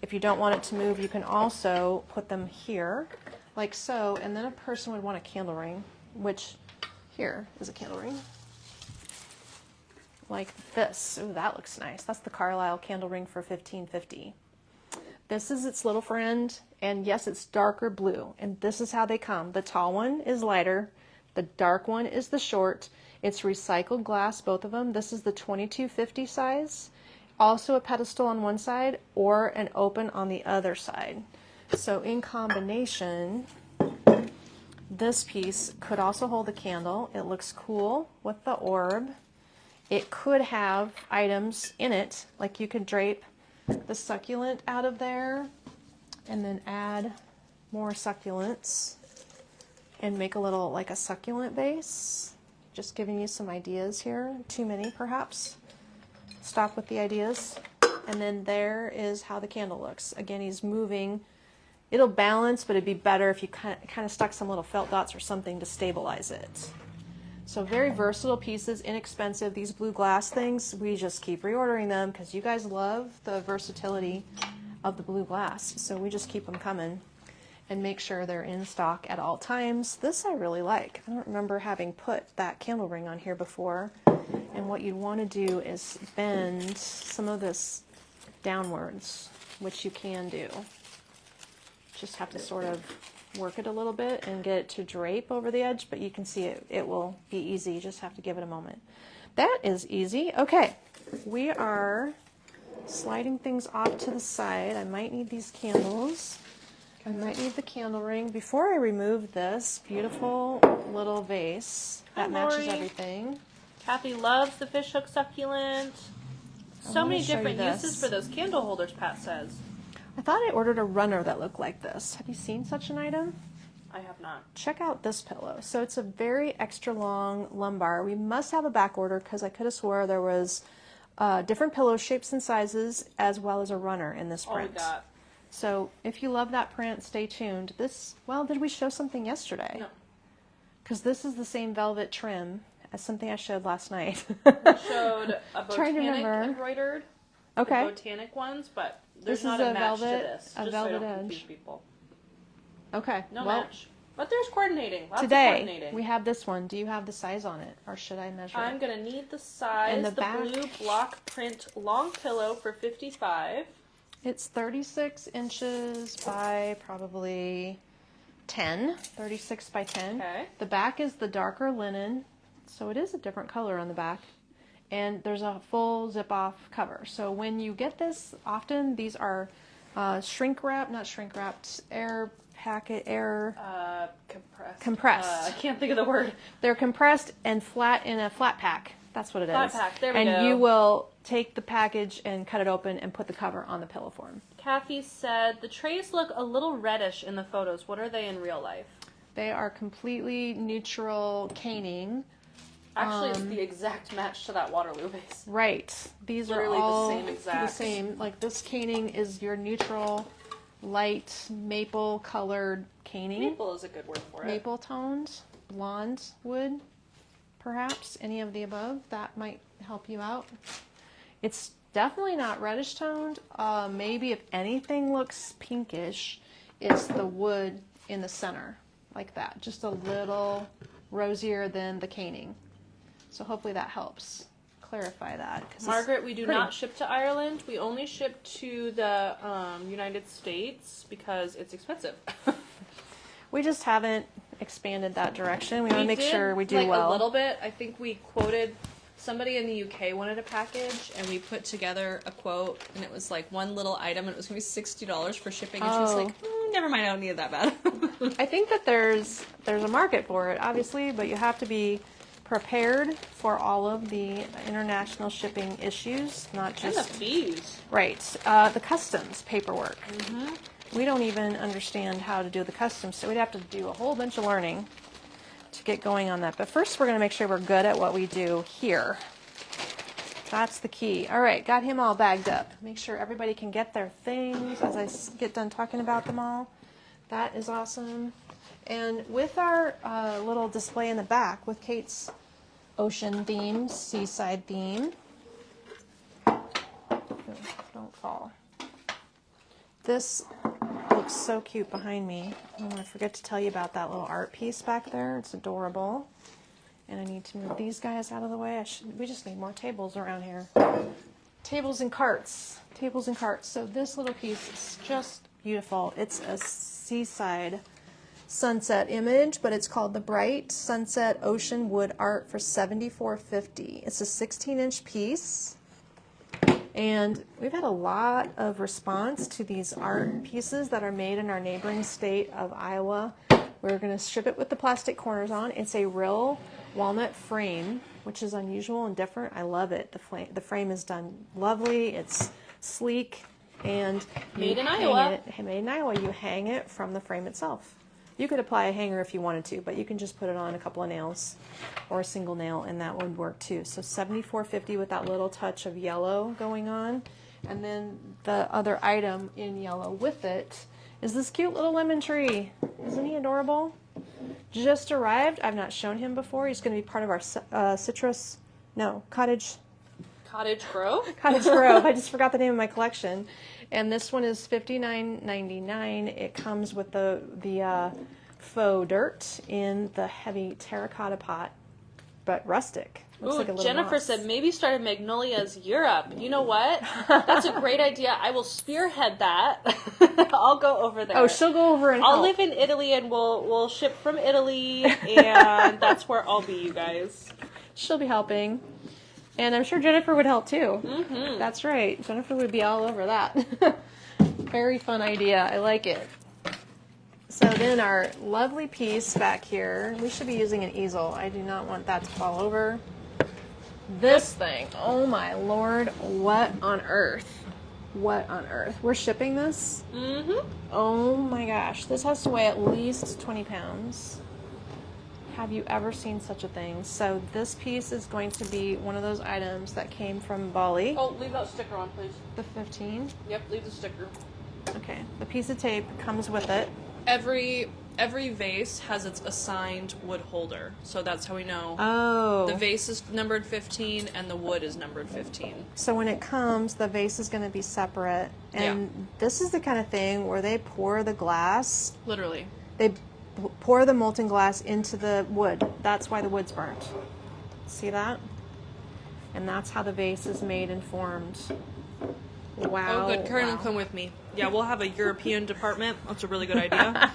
If you don't want it to move, you can also put them here, like so, and then a person would want a candle ring, which here is a candle ring. Like this. Ooh, that looks nice. That's the Carlisle candle ring for $15.50. This is its little friend, and yes, it's darker blue, and this is how they come. The tall one is lighter, the dark one is the short. It's recycled glass, both of them. This is the 2250 size, also a pedestal on one side or an open on the other side. So in combination, this piece could also hold a candle. It looks cool with the orb. It could have items in it, like you could drape the succulent out of there and then add more succulents and make a little, like a succulent vase. Just giving you some ideas here. Too many perhaps. Stop with the ideas. And then there is how the candle looks. Again, he's moving. It'll balance, but it'd be better if you kind of stuck some little felt dots or something to stabilize it. So very versatile pieces, inexpensive. These blue glass things, we just keep reordering them because you guys love the versatility of the blue glass. So we just keep them coming and make sure they're in stock at all times. This I really like. I don't remember having put that candle ring on here before. And what you'd want to do is bend some of this downwards, which you can do. Just have to sort of work it a little bit and get it to drape over the edge, but you can see it will be easy. You just have to give it a moment. That is easy. Okay, we are sliding things off to the side. I might need these candles. I might need the candle ring. Before I remove this beautiful little vase that matches everything. Kathy loves the fishhook succulent. So many different uses for those candle holders, Pat says. I thought I ordered a runner that looked like this. Have you seen such an item? I have not. Check out this pillow. So it's a very extra long lumbar. We must have a back order because I could have swore there was different pillow shapes and sizes as well as a runner in this print. Oh, we got. So if you love that print, stay tuned. This, well, did we show something yesterday? No. Because this is the same velvet trim as something I showed last night. We showed a botanic embroidered. Okay. The botanic ones, but there's This not is a a match velvet- to this. a just velvet so I don't edge. confuse people. Okay. No well, match. But there's coordinating. Lots of today coordinating. we have this one. Do you have the size on it, or should I measure I'm it? gonna need the size. And the the back. blue block print long pillow for $55. It's 36 inches by probably 10. 36 by 10. Okay. The back is the darker linen, so it is a different color on the back. And there's a full zip-off cover. So when you get this, often these are shrink wrapped, not shrink wrapped, air packet, air compressed. I can't think of the word. They're compressed and flat in a flat pack. That's what it is. Flat pack. There we go. And you will take the package and cut it open and put the cover on the pillow form. Kathy said the trays look a little reddish in the photos. What are they in real life? They are completely neutral caning. Actually, it's the exact match to that Waterloo vase. Right. These Literally are all the same exact. the same. Like this caning is your neutral, light maple colored caning. Maple is a good word for it. Maple toned, blonde wood, perhaps any of the above. That might help you out. It's definitely not reddish toned. Maybe if anything looks pinkish, it's the wood in the center, like that. Just a little rosier than the caning. So hopefully that helps clarify that. Margaret, we do not ship to Ireland. We only ship to the United States because it's expensive. We just haven't expanded that direction. We want to make sure we do like well. A little bit. I think we quoted somebody in the UK wanted a package, and we put together a quote, and it was like one little item, and it was going to be $60 for shipping. And she was like, "Never mind, I don't need it that bad." I think that there's a market for it, obviously, but you have to be prepared for all of the international shipping issues, not just... And the fees. Right. The customs paperwork. We don't even understand how to do the customs, so we'd have to do a whole bunch of learning to get going on that. But first we're going to make sure we're good at what we do here. That's the key. All right, got him all bagged up. Make sure everybody can get their things as I get done talking about them all. That is awesome. And with our little display in the back with Kate's ocean theme, seaside theme. Don't fall. This looks so cute behind me. I want to forget to tell you about that little art piece back there. It's adorable. And I need to move these guys out of the way. We just need more tables around here. Tables and carts. Tables and carts. So this little piece is just beautiful. It's a seaside sunset image, but it's called the Bright Sunset Ocean Wood Art for $74.50. It's a 16-inch piece, and we've had a lot of response to these art pieces that are made in our neighboring state of Iowa. We're going to strip it with the plastic corners on. It's a real walnut frame, which is unusual and different. I love it. The frame is done lovely. It's sleek, and made in Iowa. Made in Iowa. You hang it from the frame itself. You could apply a hanger if you wanted to, but you can just put it on a couple of nails or a single nail, and that would work too. So $74.50 with that little touch of yellow going on. And then the other item in yellow with it is this cute little lemon tree. Isn't he adorable? Just arrived. I've not shown him before. He's going to be part of our cottage grove. Cottage Grove. I just forgot the name of my collection. And this one is $59.99. It comes with the faux dirt in the heavy terracotta pot, but rustic. Looks like a little Jennifer moss. said maybe start a Magnolias Europe. You know what? That's a great idea. I will spearhead that. I'll go over there. Oh, she'll go over and I'll help. live in Italy, and we'll ship from Italy, and that's where I'll be, you guys. She'll be helping. And I'm sure Jennifer would help too. That's right. Jennifer would be all over that. Very fun idea. I like it. So then our lovely piece back here, we should be using an easel. I do not want that to fall over. This thing, oh my Lord, what on earth? What on earth? We're shipping this? Oh my gosh, this has to weigh at least 20 pounds. Have you ever seen such a thing? So this piece is going to be one of those items that came from Bali. Oh, leave that sticker on, please. The 15? Yep, leave the sticker. Okay, the piece of tape comes with it. Every vase has its assigned wood holder, so that's how we know. Oh. The vase is numbered 15 and the wood is numbered 15. So when it comes, the vase is going to be separate. And this is the kind of thing where they pour the glass. Literally. They pour the molten glass into the wood. That's why the wood's burnt. See that? And that's how the vase is made and formed. Wow. Oh, good. Karen will come with me. Yeah, we'll have a European department. That's a really good idea.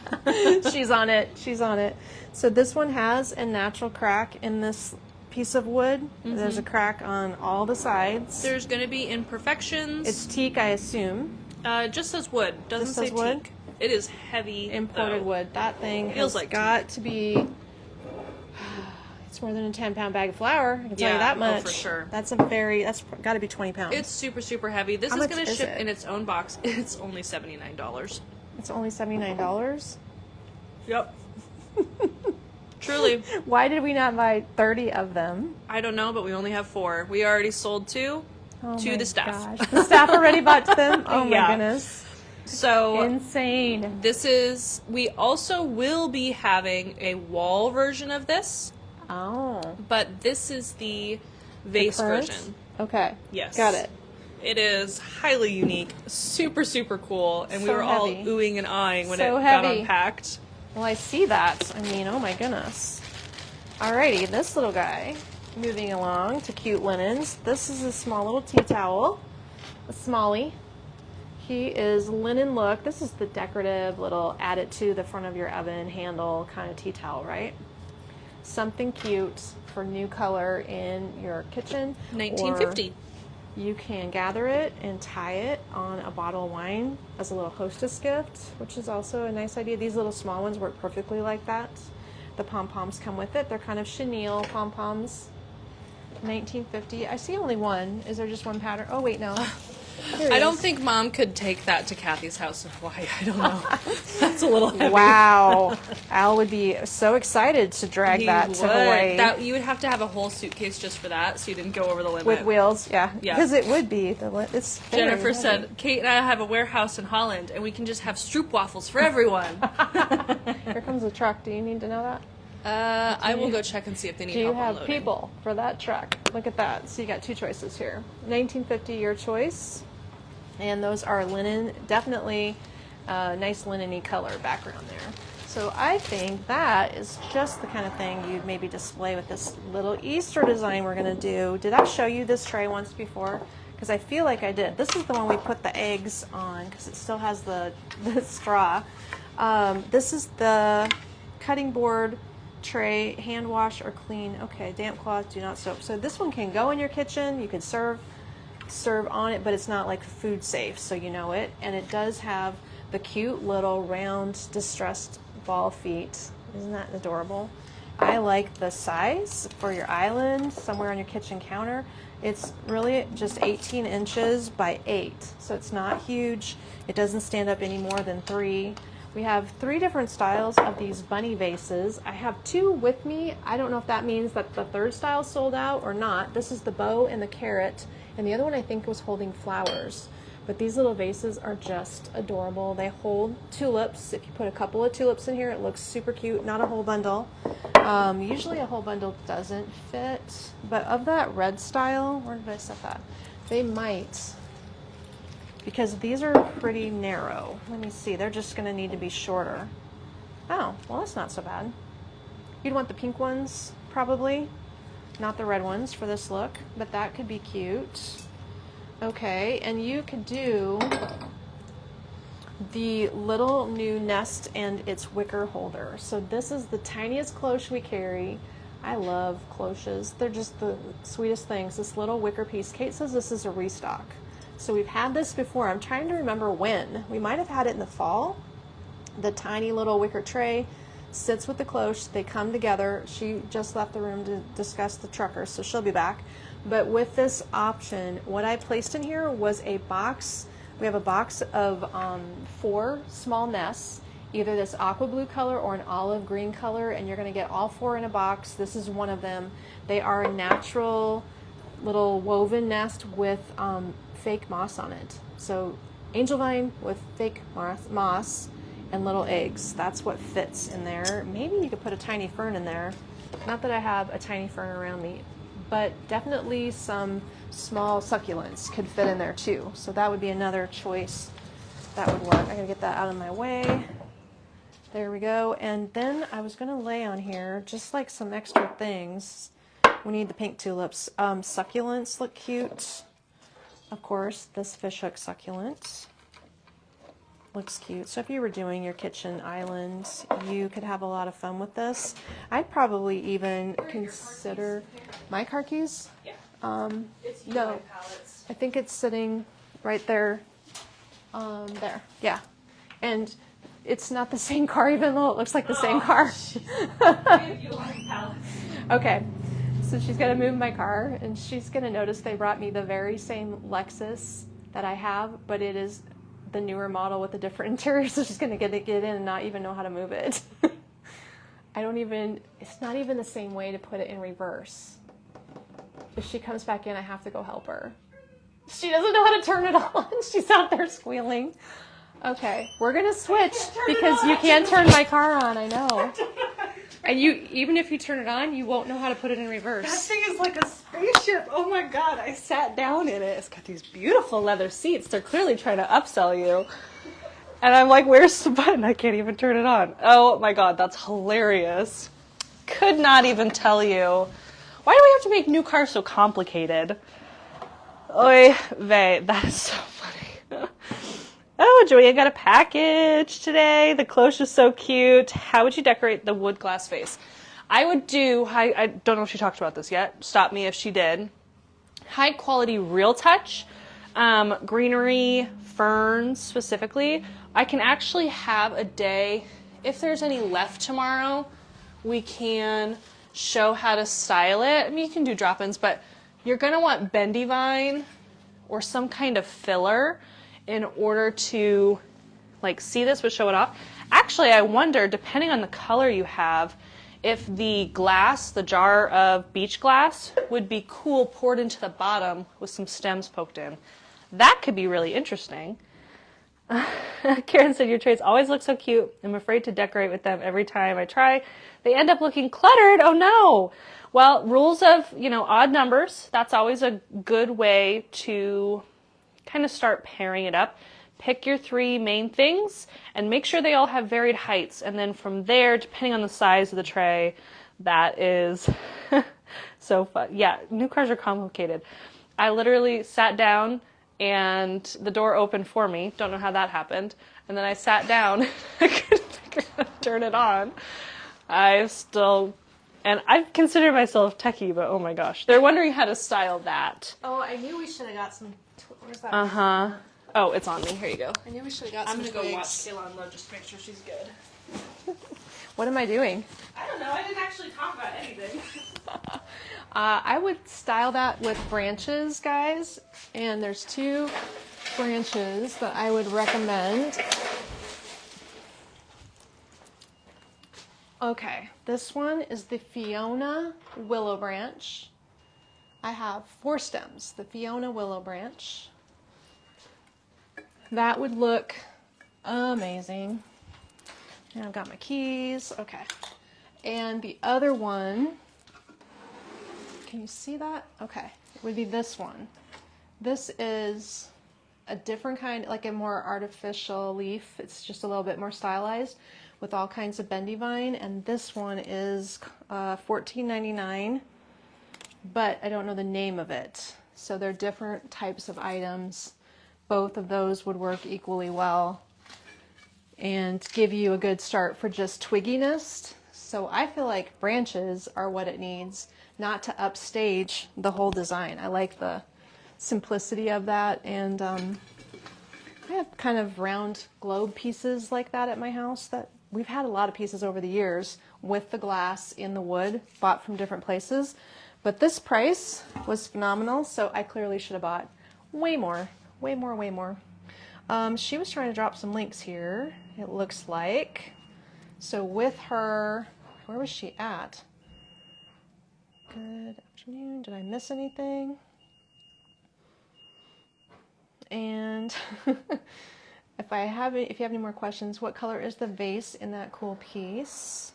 She's on it. She's on it. So this one has a natural crack in this piece of wood. There's a crack on all the sides. There's going to be imperfections. It's teak, I assume. Just says wood. Doesn't Just say says wood? teak. It is heavy. Imported though. wood. That thing Feels has like got to be... It's more than a 10-pound bag of flour. I can tell you that much. Oh, for sure. That's got to be 20 pounds. It's super, super heavy. This How is much going to is ship it? in its own box. It's only $79. It's only $79. Yep. Truly. Why did we not buy 30 of them? I don't know, but we only have 4. We already sold 2 Oh to my the staff. Gosh. The staff already bought them? Oh my Yeah. goodness. So Insane. we also will be having a wall version of this, Oh. but this is the vase current? version. Okay. Yes. Got it. It is highly unique, super, super cool, and we So were all heavy. oohing and eyeing when So it got heavy. unpacked. Well, I see that. I mean, oh my goodness. Alrighty, this little guy. Moving along to cute linens. This is a small little tea towel. A smallie. He is linen look. This is the decorative little add it to the front of your oven handle kind of tea towel, right? Something cute for new color in your kitchen. 1950. Or you can gather it and tie it on a bottle of wine as a little hostess gift, which is also a nice idea. These little small ones work perfectly like that. The pom-poms come with it. They're kind of chenille pom-poms. 1950. I see only one. Is there just one pattern? Oh, wait, no. I don't think Mom could take that to Kathy's house in Hawaii. I don't know. That's a little heavy. Wow. Al would be so excited to drag that to Hawaii. You would have to have a whole suitcase just for that, so you didn't go over the limit. With wheels, yeah. Yeah. Because it would be. It's Jennifer heavy. said, Kate and I have a warehouse in Holland, and we can just have stroopwafels for everyone. Here comes a truck. Do you need to know that? I will go check and see if they need Do you help have unloading. people for that truck? Look at that. So you got two choices here. 1950, your choice. And those are linen, definitely nice linen-y color background there. So I think that is just the kind of thing you'd maybe display with this little Easter design we're going to do. Did I show you this tray once before? Because I feel like I did. This is the one we put the eggs on because it still has the straw. This is the cutting board tray, hand wash or clean. Okay, damp cloth, do not soap. So this one can go in your kitchen. You could serve on it, but it's not like food safe, so you know it. And it does have the cute little round distressed ball feet. Isn't that adorable? I like the size for your island, somewhere on your kitchen counter. It's really just 18 inches by 8, so it's not huge. It doesn't stand up any more than 3. We have 3 different styles of these bunny vases. I have 2 with me. I don't know if that means that the third style sold out or not. This is the bow and the carrot, and the other one I think was holding flowers. But these little vases are just adorable. They hold tulips. If you put a couple of tulips in here, it looks super cute. Not a whole bundle. Usually a whole bundle doesn't fit, but of that red style, where did I set that? They might, because these are pretty narrow. Let me see, they're just gonna need to be shorter. Oh, well that's not so bad. You'd want the pink ones, probably. Not the red ones for this look, but that could be cute. Okay, and you could do the little new nest and its wicker holder. So this is the tiniest cloche we carry. I love cloches. They're just the sweetest things. This little wicker piece. Kate says this is a restock. So we've had this before. I'm trying to remember when. We might have had it in the fall. The tiny little wicker tray sits with the cloche. They come together. She just left the room to discuss the trucker, so she'll be back. But with this option, what I placed in here was a box. We have a box of 4 small nests, either this aqua blue color or an olive green color, and you're going to get all 4 in a box. This is one of them. They are a natural little woven nest with fake moss on it. So angel vine with fake moss and little eggs. That's what fits in there. Maybe you could put a tiny fern in there. Not that I have a tiny fern around me, but definitely some small succulents could fit in there too. So that would be another choice that would work. I gotta get that out of my way. There we go. And then I was gonna lay on here just like some extra things. We need the pink tulips. Succulents look cute. Of course, this fishhook succulent looks cute. So if you were doing your kitchen island, you could have a lot of fun with this. I'd probably even consider my car keys. Yeah. It's No, I think it's sitting right there. There, yeah. And it's not the same car, even though it looks like the same car. Okay, so she's gonna move my car, and she's gonna notice they brought me the very same Lexus that I have, but it is the newer model with a different interior, so she's gonna get in and not even know how to move it. It's not even the same way to put it in reverse. If she comes back in, I have to go help her. She doesn't know how to turn it on. She's out there squealing. Okay, we're gonna switch because you can't turn my car on, I know. And even if you turn it on, you won't know how to put it in reverse. That thing is like a spaceship. Oh my God, I sat down in it. It's got these beautiful leather seats. They're clearly trying to upsell you. And I'm like, where's the button? I can't even turn it on. Oh my God, that's hilarious. Could not even tell you. Why do we have to make new cars so complicated? Oy vey, that is so funny. Oh, Joya got a package today. The cloche is so cute. How would you decorate the wood glass vase? I would do, I don't know if she talked about this yet. Stop me if she did. High quality real touch, greenery, ferns specifically. I can actually have a day, if there's any left tomorrow, we can show how to style it. I mean, you can do drop-ins, but you're gonna want bendy vine or some kind of filler in order to like see this would show it off. Actually, I wonder, depending on the color you have, if the glass, the jar of beach glass, would be cool poured into the bottom with some stems poked in. That could be really interesting. Karen said, your trays always look so cute. I'm afraid to decorate with them every time I try. They end up looking cluttered. Oh no. Well, rules of, odd numbers. That's always a good way to kind of start pairing it up. Pick your 3 main things and make sure they all have varied heights. And then from there, depending on the size of the tray, that is so fun. Yeah, new cars are complicated. I literally sat down and the door opened for me. Don't know how that happened. And then I sat down. I couldn't figure out how to turn it on. And I've considered myself techie, but oh my gosh. They're wondering how to style that. Oh, I knew we should have got some. Where's that? Uh-huh. Oh, it's on me. Here you go. I knew we should have got some. I'm going to go watch Kayla unload just to make sure she's good. What am I doing? I don't know. I didn't actually talk about anything. I would style that with branches, guys. And there's 2 branches that I would recommend. Okay, this one is the Fiona willow branch. I have 4 stems, the Fiona willow branch. That would look amazing. And I've got my keys. Okay. And the other one, can you see that? Okay, it would be this one. This is a different kind, like a more artificial leaf. It's just a little bit more stylized with all kinds of bendy vine. And this one is $14.99, but I don't know the name of it. So they're different types of items. Both of those would work equally well and give you a good start for just twigginess. So I feel like branches are what it needs, not to upstage the whole design. I like the simplicity of that, and I have kind of round globe pieces like that at my house. That we've had a lot of pieces over the years with the glass in the wood, bought from different places. But this price was phenomenal, so I clearly should have bought way more. She was trying to drop some links here, it looks like. So with her, where was she at? Good afternoon. Did I miss anything? And if you have any more questions, what color is the vase in that cool piece?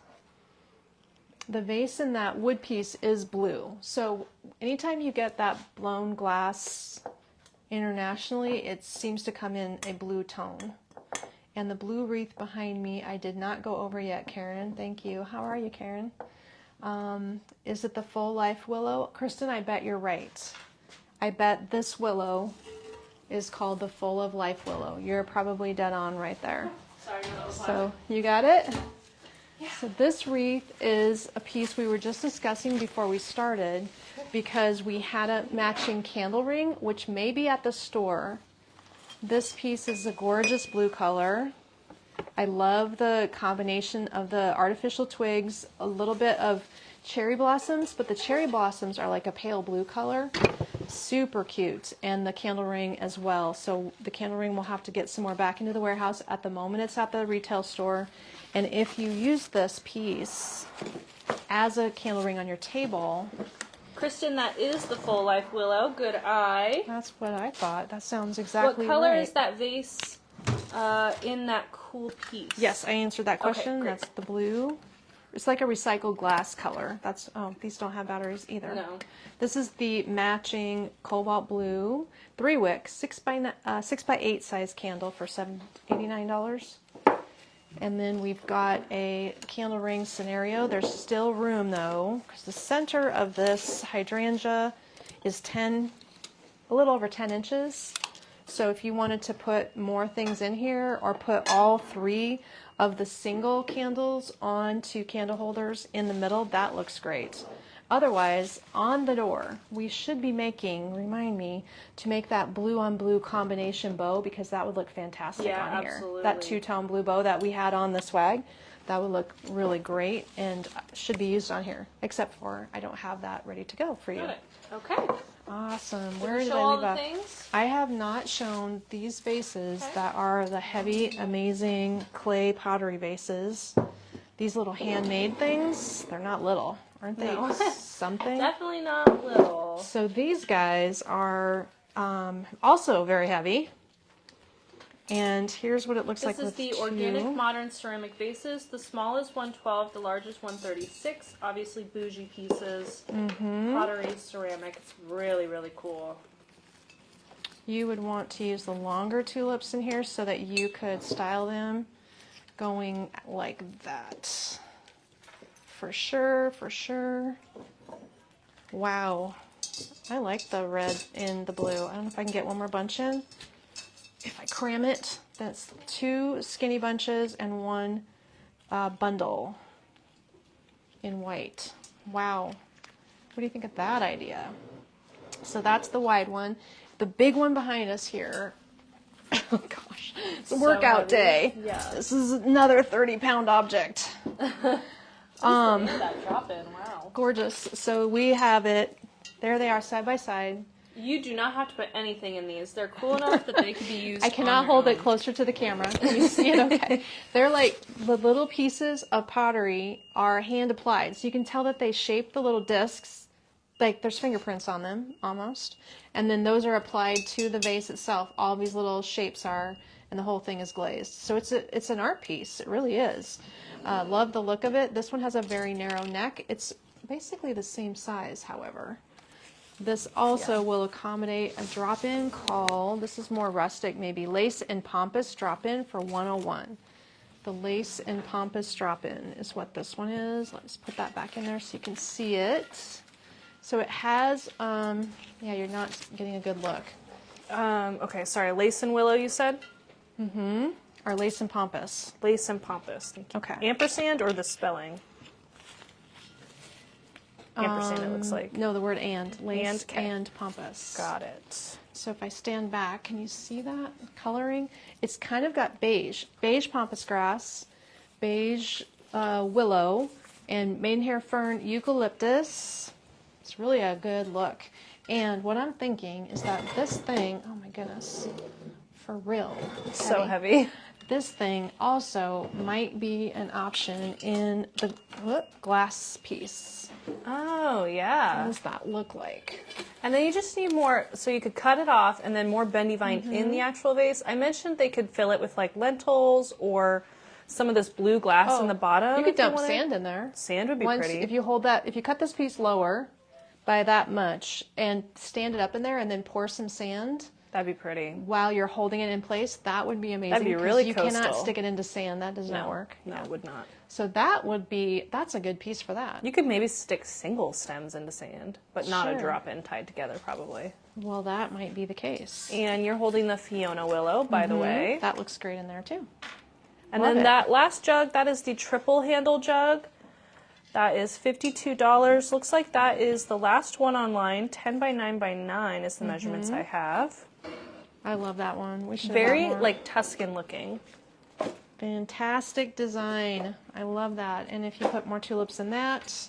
The vase in that wood piece is blue. So anytime you get that blown glass internationally, it seems to come in a blue tone. And the blue wreath behind me, I did not go over yet, Karen. Thank you. How are you, Karen? Is it the full life willow? Kristen, I bet you're right. I bet this willow is called the full of life willow. You're probably dead on right there. Sorry, no, that was So you got it? Yeah. So this wreath is a piece we were just discussing before we started, because we had a matching candle ring, which may be at the store. This piece is a gorgeous blue color. I love the combination of the artificial twigs, a little bit of cherry blossoms, but the cherry blossoms are like a pale blue color. Super cute. And the candle ring as well. So the candle ring will have to get some more back into the warehouse. At the moment it's at the retail store. And if you use this piece as a candle ring on your table... Kristen, that is the full life willow. Good eye. That's what I thought. That sounds exactly right. What color is that vase in that cool piece? Yes, I answered that question. Okay, that's the blue. It's like a recycled glass color. That's these don't have batteries either. No. This is the matching cobalt blue 3-wick 6x8 size candle for $89. And then we've got a candle ring scenario. There's still room though, because the center of this hydrangea is a little over 10 inches. So if you wanted to put more things in here, or put all 3 of the single candles onto candle holders in the middle, that looks great. Otherwise, on the door, we should be making, remind me, to make that blue on blue combination bow, because that would look fantastic on here. Absolutely. That two-tone blue bow that we had on the swag, that would look really great and should be used on here, except for I don't have that ready to go for you. Got it. Okay. Awesome. Did Where you did show I all leave the off? things? I have not shown these vases Okay. that are the heavy, amazing clay pottery vases. These little handmade things, they're not little, aren't they? No. Something? Definitely not little. So these guys are also very heavy. And here's what it looks like This is with the two. organic modern ceramic vases. The small is 112, the large is 136. Obviously bougie pieces, pottery, ceramic. It's really, really cool. You would want to use the longer tulips in here so that you could style them going like that. For sure, for sure. Wow. I like the red and the blue. I don't know if I can get one more bunch in. If I cram it, that's 2 skinny bunches and 1 bundle in white. Wow. What do you think of that idea? So that's the wide one. The big one behind us here, oh gosh, it's a workout day. Yeah. This is another 30-pound object. That drop in, wow. Gorgeous. So we have it. There they are side by side. You do not have to put anything in these. They're cool enough that they can be used. I cannot hold it closer to the camera. Can you see it okay? They're like the little pieces of pottery are hand applied. So you can tell that they shape the little discs, like there's fingerprints on them almost. And then those are applied to the vase itself. All these little shapes are, and the whole thing is glazed. So it's an art piece. It really is. Love the look of it. This one has a very narrow neck. It's basically the same size, however. This also will accommodate a drop-in called, this is more rustic maybe, Lace and Pompous Drop-In for 101. The Lace and Pompous Drop-In is what this one is. Let's put that back in there so you can see it. So it has, yeah, you're not getting a good look. Okay, sorry. Lace and willow, you said? Or Lace and Pompous. Lace and pompous. Thank you. Okay. Ampersand or the spelling? Ampersand, it looks like. No, the word and. Lace And, okay. and Pompous. Got it. So if I stand back, can you see that coloring? It's kind of got beige. Beige pampas grass, beige willow, and maidenhair fern eucalyptus. It's really a good look. And what I'm thinking is that this thing, oh my goodness, for real. It's So heavy. This thing also might be an option in the glass piece. Oh, What yeah. does that look like? And then you just need more, so you could cut it off and then more bendy vine in the actual vase. I mentioned they could fill it with like lentils or some of this blue glass in the bottom. You could if dump wanted. sand in there. Sand would be pretty. If you hold that, if you cut this piece lower by that much and stand it up in there and then pour some sand That'd be pretty. while you're holding it in place, that would be amazing. That'd be 'cause really you coastal. cannot stick it into sand. That does not work. No, Yeah. it would not. So that's a good piece for that. You could maybe stick single stems into sand, but not a Sure. drop-in tied together probably. Well, that might be the case. And you're holding the Fiona willow, by the way. That looks great in there too. And Love then it. that last jug, that is the triple handle jug. That is $52. Looks like that is the last one online. 10 by 9 by 9 is the measurements I have. I love that one. We should Very have more. like Tuscan looking. Fantastic design. I love that. And if you put more tulips in that,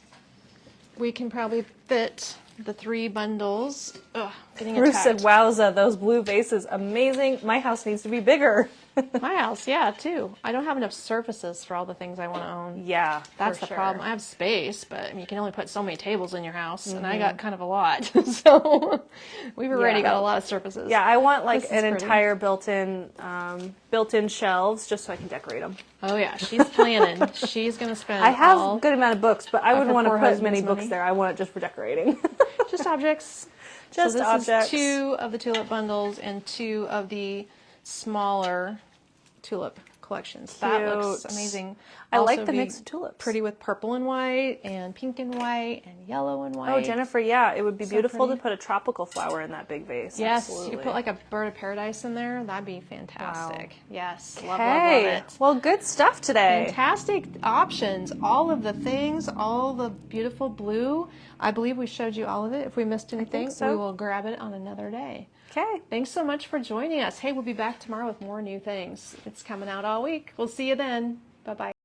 we can probably fit the 3 bundles. Ugh, getting Ruth said, attacked. wowza, those blue vases, amazing. My house needs to be bigger. My house, yeah, too. I don't have enough surfaces for all the things I want to own. Yeah, That's for the sure. problem. I have space, but I mean, you can only put so many tables in your house, and I got kind of a lot. So we've already got a lot of surfaces. Yeah, I want like This is an pretty. entire built-in shelves just so I can decorate them. Oh, yeah, she's planning. She's going to spend I have all a good amount of books, but I of wouldn't her want to poor put as many husband's books money. there. I want it just for decorating. just objects. Just so this objects. is 2 of the tulip bundles and 2 of the smaller tulip collections. That looks Cute. amazing. I like Also the be mix of tulips. Pretty with purple and white and pink and white and yellow and white. Oh, Jennifer, yeah, it would be beautiful pretty. to put a tropical flower in that big vase. Yes, Absolutely. you could put like a bird of paradise in there. That'd be fantastic. Wow. Yes, love, love, Hey, love it. well, good stuff today. Fantastic options. All of the things, all the beautiful blue. I believe we showed you all of it. If we missed anything, so. we will grab it on another day. Okay. Thanks so much for joining us. Hey, we'll be back tomorrow with more new things. It's coming out all week. We'll see you then. Bye-bye.